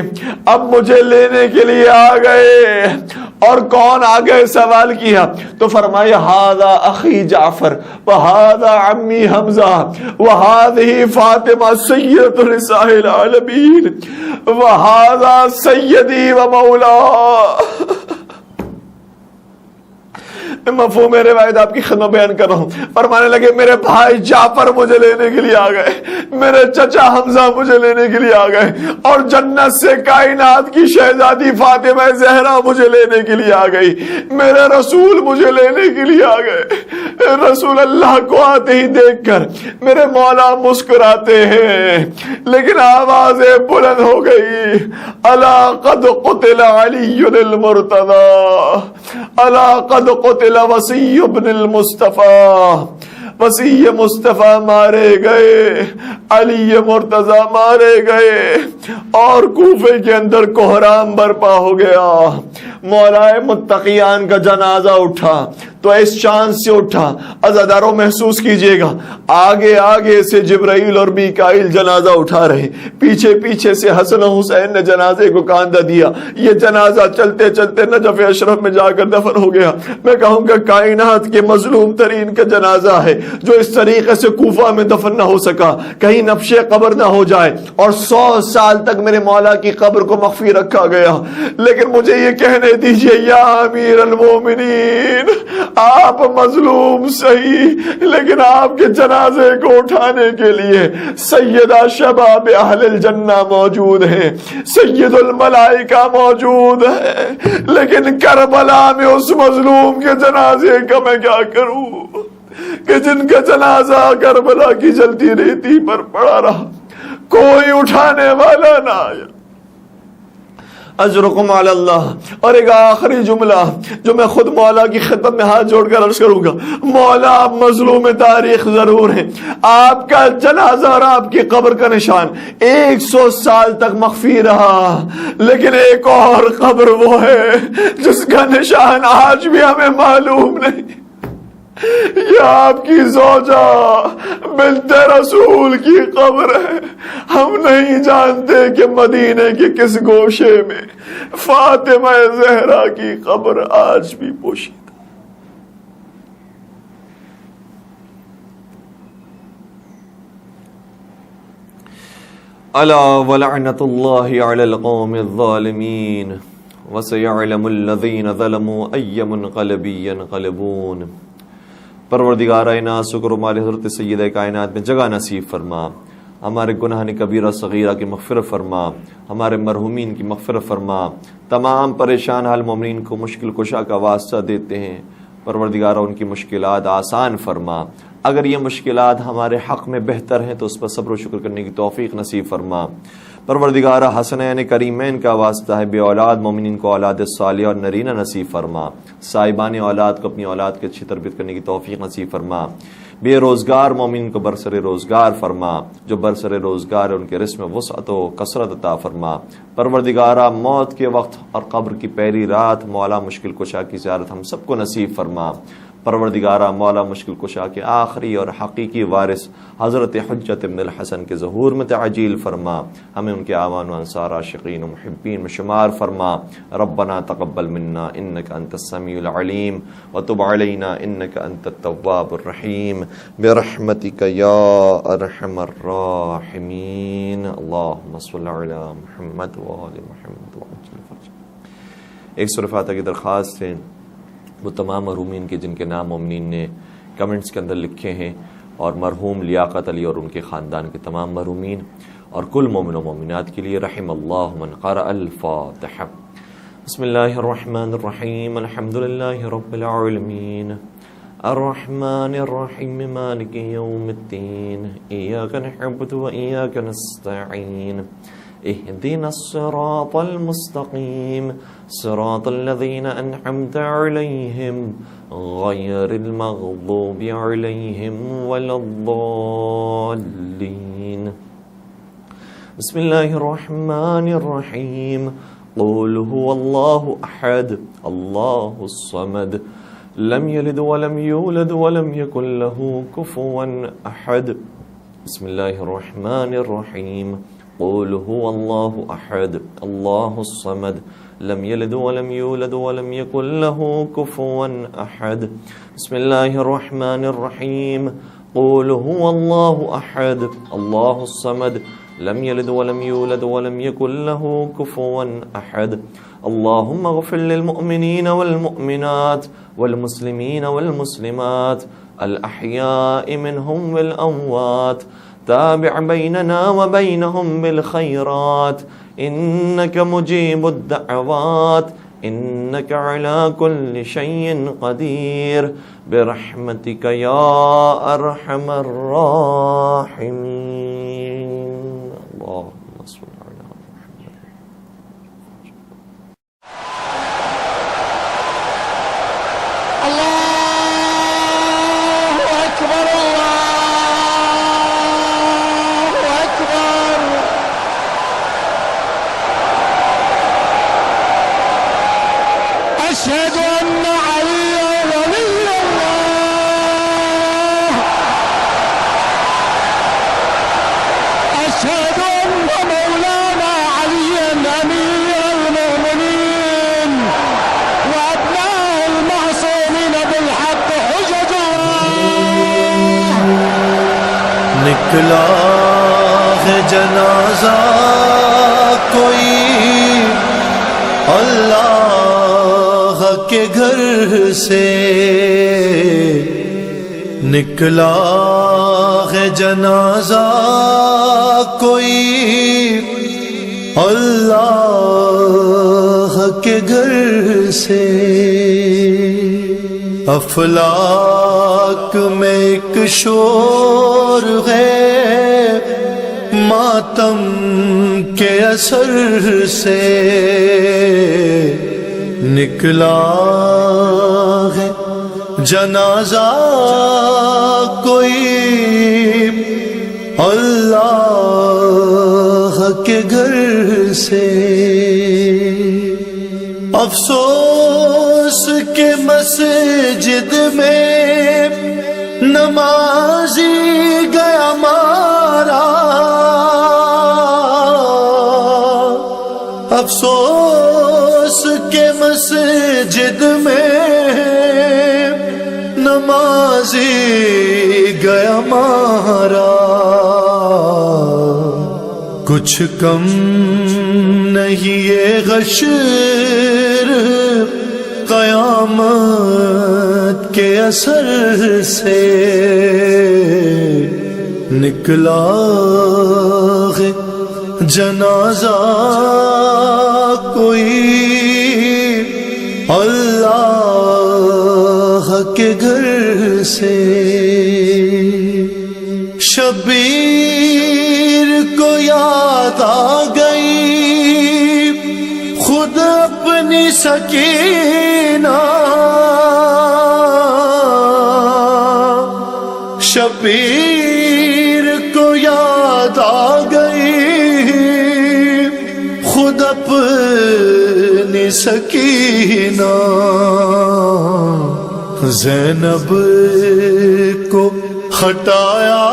Speaker 1: اب مجھے لینے کے لیے آ گئے۔ اور کون آ گئے سوال کیا تو فرمایا ھذا اخی جعفر وھذا عمی حمزہ وھذہ فاطمہ سیدۃ نساء العالمین وھذا سیدی و مولا۔ مفہوم روایت آپ کی خدمت بیان کر رہا ہوں۔ فرمانے لگے میرے بھائی جعفر مجھے لینے کے لیے آ گئے، میرے چچا حمزہ مجھے لینے کے لیے آ گئے، اور جنت سے کائنات کی شہزادی فاطمہ زہرا مجھے لینے کے لیے آ گئی، میرے رسول مجھے لینے کے لیے آ گئے۔ رسول اللہ کو آتے ہی دیکھ کر میرے مولا مسکراتے ہیں، لیکن آوازیں بلند ہو گئی الا قد قتل علی المرتضی، الا قد قتل وصی ابن المصطفیٰ، وصی مصطفیٰ مارے گئے، علی مرتضی مارے گئے، اور کوفے کے اندر کوہرام برپا ہو گیا۔ مولا متقیان کا جنازہ اٹھا تو اس چاند سے اٹھا. عزاداروں محسوس کیجئے گا آگے آگے سے جبرائیل اور میکائیل جنازہ اٹھا رہے, پیچھے پیچھے سے حسن و حسین نے جنازے کو کاندھا دیا. یہ جنازہ چلتے چلتے نجف اشرف میں جا کر دفن ہو گیا. میں کہوں گا کائنات کے مظلوم ترین کا جنازہ ہے جو اس طریقے سے کوفہ میں دفن نہ ہو سکا, کہیں نبش قبر نہ ہو جائے, اور 100 سال تک میرے مولا کی قبر کو مخفی رکھا گیا. لیکن مجھے یہ کہنے دیجئے یا امیر المومنین, آپ مظلوم صحیح, لیکن آپ کے جنازے کو اٹھانے کے لیے سیدہ شباب اہل الجنہ موجود ہیں, سید الملائکہ موجود ہے. لیکن کربلا میں اس مظلوم کے جنازے کا میں کیا کروں کہ جن کا جنازہ کربلا کی جلتی ریتی پر پڑا رہا, کوئی اٹھانے والا نہ آیا. اجرکم علی اللہ. اور ایک آخری جملہ جو میں خود مولا کی خدمت میں ہاتھ جوڑ کر عرض کروں گا, مولا آپ مظلوم تاریخ ضرور ہیں, آپ کا جنازہ اور آپ کی قبر کا نشان 100 سال تک مخفی رہا, لیکن ایک اور قبر وہ ہے جس کا نشان آج بھی ہمیں معلوم نہیں. یہ آپ کی زوجہ بنت رسول کی قبر ہے. ہم نہیں جانتے کہ مدینے کے کس گوشے میں فاطمہ زہرا کی قبر آج بھی پوشیدہ. الا ولعنۃ اللہ علی القوم الظالمین وسيعلم الذین ظلموا ای منقلب ینقلبون. پروردگار ناز شکر و مال حضرت سیدہ کائنات میں جگہ نصیب فرما, ہمارے گناہ کبیرہ صغیرہ کی مغفرت فرما, ہمارے مرحومین کی مغفرت فرما. تمام پریشان حال مومنین کو مشکل کشا کا واسطہ دیتے ہیں, پروردگارہ ان کی مشکلات آسان فرما. اگر یہ مشکلات ہمارے حق میں بہتر ہیں تو اس پر صبر و شکر کرنے کی توفیق نصیب فرما. پروردگارہ حسنین کریمین کا واسطہ ہے, بے اولاد مومنین کو اولاد صالحہ اور نرینہ نصیب فرما. صاحبان اولاد کو اپنی اولاد کی اچھی تربیت کرنے کی توفیق نصیب فرما. بے روزگار مومن کو برسر روزگار فرما, جو برسر روزگار ہے ان کے رزق میں وسعت و کثرت عطا فرما. پروردگارہ موت کے وقت اور قبر کی پہلی رات مولا مشکل کشا کی زیارت ہم سب کو نصیب فرما. پروردگارہ مولا مشکل کشا کے آخری اور حقیقی وارث حضرت حجت ابن الحسن کے ظہور میں تعجیل فرما. ہمیں ان کے اعوان و انصار عاشقین و محبین میں شمار فرما. ربنا تقبل منا انک انت السمیع العلیم وتب علینا انک انت التواب الرحیم برحمتک یا ارحم الراحمین. اللہم صل علی محمد وآل محمد وعجل فرجہ. ایک سورہ فاتحہ کی درخواست ہے وہ تمام مرحومین کے جن کے نام مومنین نے کمنٹس کے اندر لکھے ہیں, اور مرحوم لیاقت علی اور ان کے خاندان کے تمام مرحومین اور کل مومن و مومنات کے لیے. رحم اللہ من قرأ الفاتحہ. بسم اللہ الرحمن الرحیم. الحمد للہ رب العالمین الرحمن الرحیم مالک یوم الدین ایاک نعبد و ایاک نستعین اهدنا الصراط المستقيم صراط الذين أنعمت عليهم غير المغضوب عليهم ولا الضالين. بسم الله الرحمن الرحيم. قل هو الله أحد الله الصمد لم يلد ولم يولد ولم يكن له كفوا أحد. بسم الله الرحمن الرحيم. قل هو الله أحد الله الصمد لم يلد ولم يولد ولم يكن له كفوا أحد. بسم الله الرحمن الرحيم. قل هو الله أحد الله الصمد لم يلد ولم يولد ولم يكن له كفوا أحد. اللهم اغفر للمؤمنين والمؤمنات والمسلمين والمسلمات الأحياء منهم والأموات, تابع بيننا وبينهم بالخيرات إنك مجيب الدعوات إنك على كل شيء قدير برحمتك يا أرحم الراحمين. اللهم صل على محمد.
Speaker 2: الله أكبر الله أكبر. أشهد أن عليا ولي
Speaker 3: نکلا ہے جنازہ کوئی اللہ کے گھر سے، نکلا ہے جنازہ کوئی اللہ کے گھر سے۔ افلاک میں ایک شور ہے ماتم کے اثر سے، نکلا ہے جنازہ کوئی اللہ کے گھر سے۔ افسوس کہ مسجد میں نمازی گیا مارا، افسوس کہ مسجد میں نمازی گیا مارا، کچھ کم نہیں یہ غشر قیامت کے اثر سے، نکلا ہے جنازہ کوئی اللہ کے گھر سے۔ شبیر کو یاد آ گئی خود اپنی سکینہ، شبیر کو یاد آ گئی خود اپنی سکینہ، زینب کو ہٹایا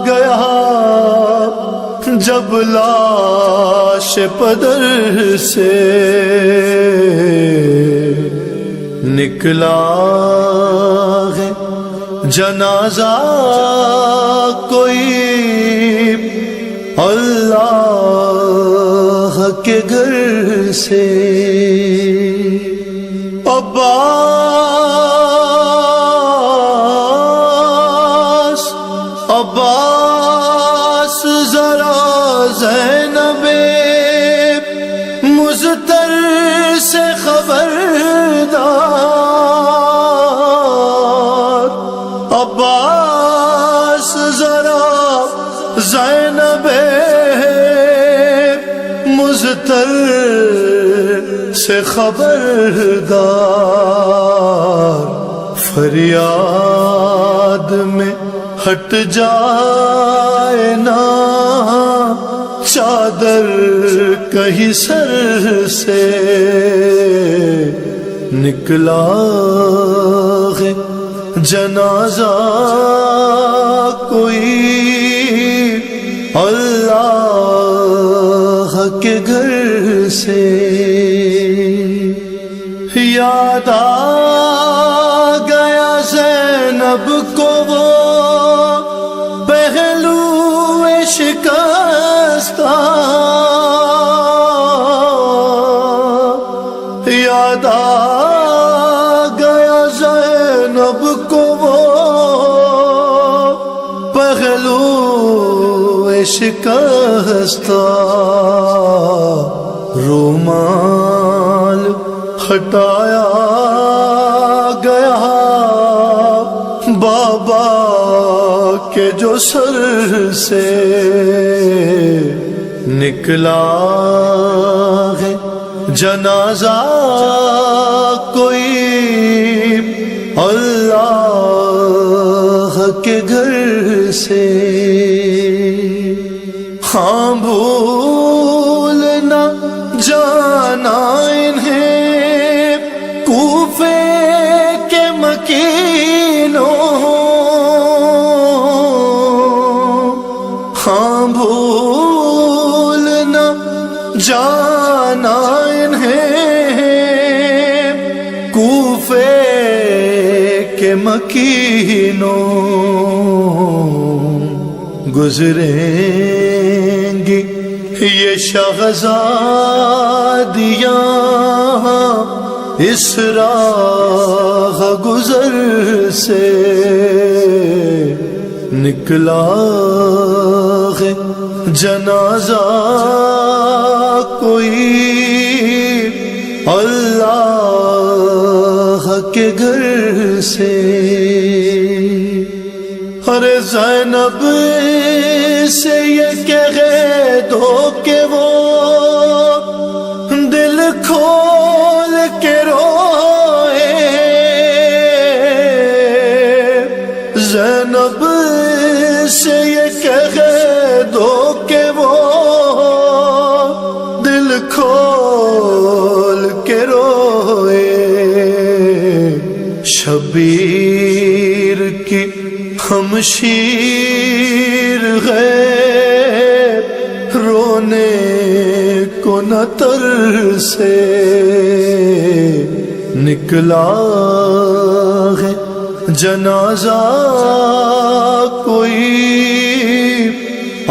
Speaker 3: گیا جب لاش پدر سے، نکلا ہے جنازہ کوئی اللہ کے گھر سے۔ عباس ذرا زینب مضطر سے خبردار، عباس ذرا زینب مضطر سے خبردار، فریاد میں ہٹ جائے نا چادر کہیں سر سے، نکلا ہے جنازہ کوئی اللہ کے گھر سے۔ یاد آ گیا زینب کو وہ پہلو شکستہ، یاد آ گیا زینب کو وہ پہلو شکستہ، رومال ہٹایا گیا بابا کے جو سر سے، نکلا ہے جنازہ کوئی اللہ کے گھر سے۔ ہاں بھول نہ جانا انہیں کوفے کے مکینوں، ہاں بھول نہ جانا انہیں کوفے کے مکینوں، گزریں گی یہ شہزادیاں اس راہ گزر سے، نکلا ہے جنازہ کوئی اللہ کے گھر سے۔ ارے زینب سے یہ کہہ دو کہ وہ دل کھول کے روئے، زینب سے یہ کہہ دو کہ وہ دل کھول کے روئے، شبیر کی ہمشیر ہے رونے کو نہ ترسے، نکلا ہے جنازہ کوئی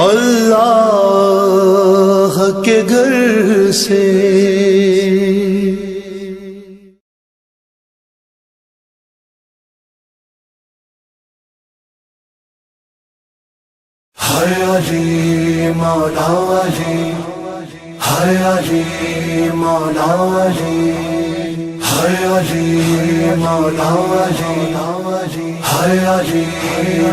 Speaker 3: اللہ کے گھر سے۔
Speaker 2: ہے علی مولا علی، ہے علی مولا علی، ہے علی مولا علی، ہے علی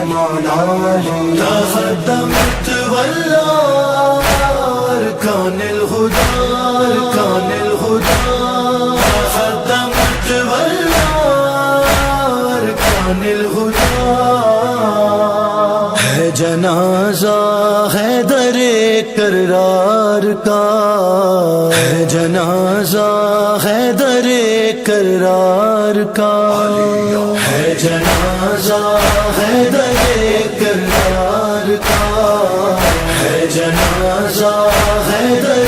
Speaker 2: مولا علی۔ تقدمت والله أركان الهدى، أركان الهدى، تقدمت والله أركان الهدى۔
Speaker 3: ہے جنازہ حیدر کرار کا، ہے جنازہ حیدر کرار کا، ہے جنازہ حیدر کرار کا، ہے جنازہ حیدر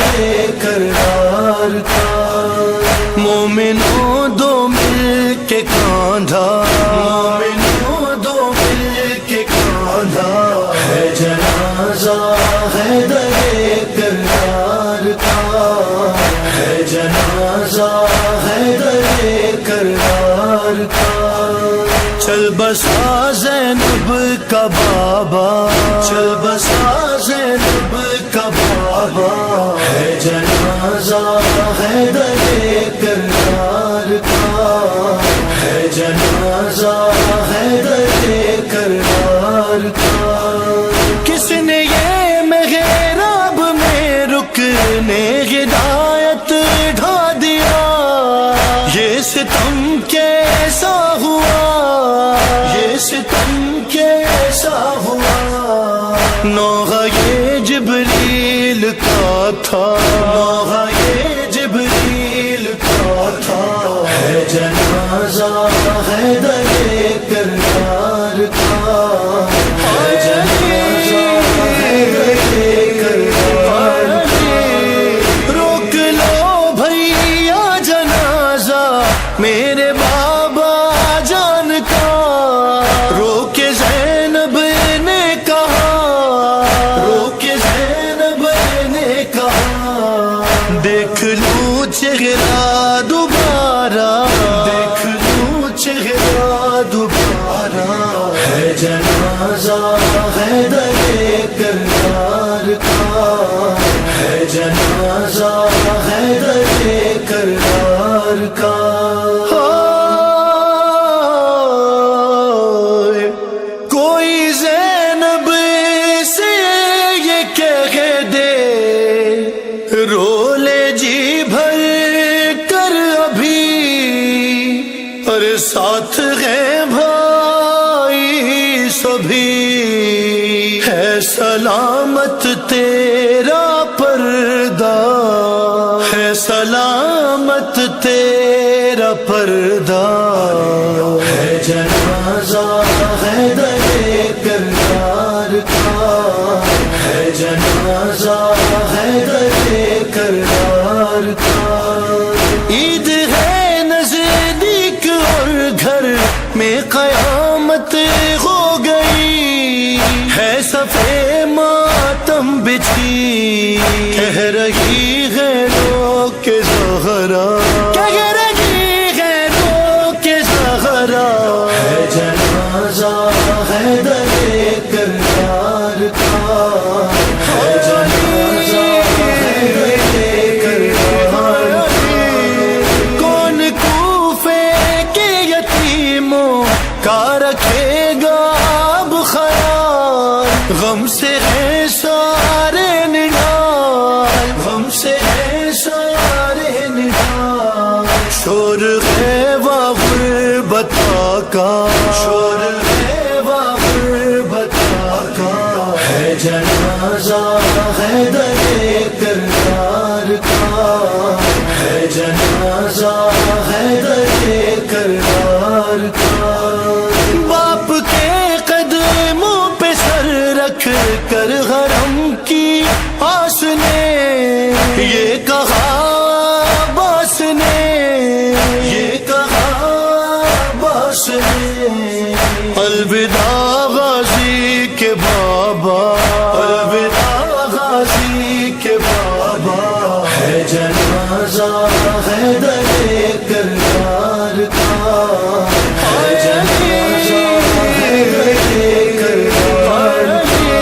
Speaker 3: کرار کا۔ مومنوں دو مل کے کاندھا، مومنوں دو مل کے کاندھا، ہے جنازہ حیدر کرار کا، ہے جنازہ حیدر کرار کا۔ چل بسا زینب کا بابا، چل بسا زینب کا بابا، ہے جنازہ حیدر کرار کا، ہے جنازہ حیدر کرار کا۔ کس نے یہ محراب میں رکنے ہدایت ڈھا دیا، یہ ستم کیسا ہوا، یہ ستم کیسا ہوا۔ نوحہ یہ جبریل کا تھا، نوحہ یہ جبریل کا تھا، ہے جنازہ حیدر کرار کا، ہے جنازہ حیدر کرار کا۔ روک لو بھیا جنازہ میرے بابا جان کا، روک زینب نے کہا، روک زینب نے کہا، دیکھ لوں چہرہ دوبارہ، دیکھ لوں چہرہ دوبارہ، ہے جنازہ حیدر کرار کا، ہے جنازہ حیدر کرار کا۔ کوئی زینب سے یہ کہہ دے، رو لے جی بھر کر ابھی، اور ساتھ ہیں بھائی سبھی، ہے سلامت تیرا پردہ، ہے سلامت تیرا پردہ، ہے جنازہ حیدر کرار کا، ہے جنازہ حیدر کرار کا۔ عید ہے نزدیک اور گھر میں قیامت ہو گئی، ہے سفید غم سے ہے سارے نڈال، غم سے ہے سارے نڈال، شور ہے غربتہ کا، شور ہے غربتہ کا، ہے جنازہ حیدر کرار کا، ہے جنازہ حیدر کرار کا۔ باپ کے قدموں پہ سر رکھ کر حرم کی آس نے یہ کہا، باس نے یہ کہا، باس نے الوداع غازی کے بابا، الوداع غازی کے بابا، ہے جنازہ حیدر کرار کا، ہے جنازہ حیدر کرار کا۔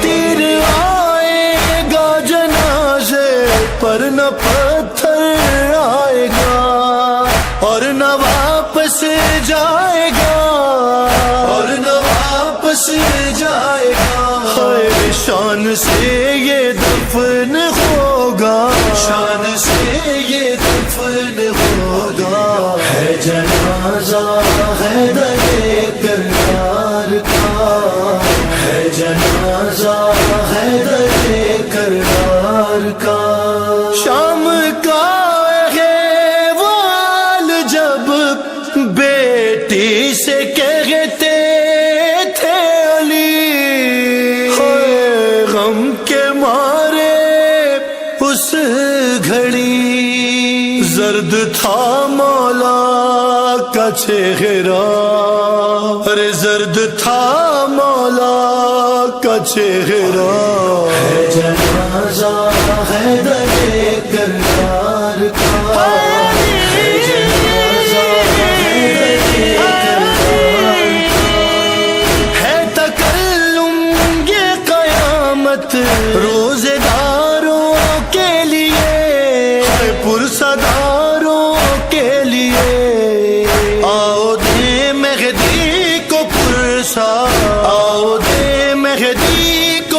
Speaker 3: تیر آئے گا جنازے پر نہ پتھر آئے گا، اور نہ واپس جائے گا، اور نہ واپس جائے گا۔ شان سے یہ دفن ہوگا، شان سے یہ دفن ہوگا، ہے جنازہ حیدر کرار کا، ہے جنازہ حیدر کرار کا۔ شام کا ہے وال جب بیٹی سے کہتے تھے علی، غم کے مارے اس گھڑی زرد تھا مولا کا چہرہ، ارے زرد تھا مولا کا چہرہ، ہے جنازہ حیدر کرار کا، ہے جنازہ حیدر کرار کا۔ ہے تکلم یہ قیامت روزے داروں کے لیے، پرسداروں کے لیے، آؤ دے مہدی کو پرسا، آؤ دے مہدی کو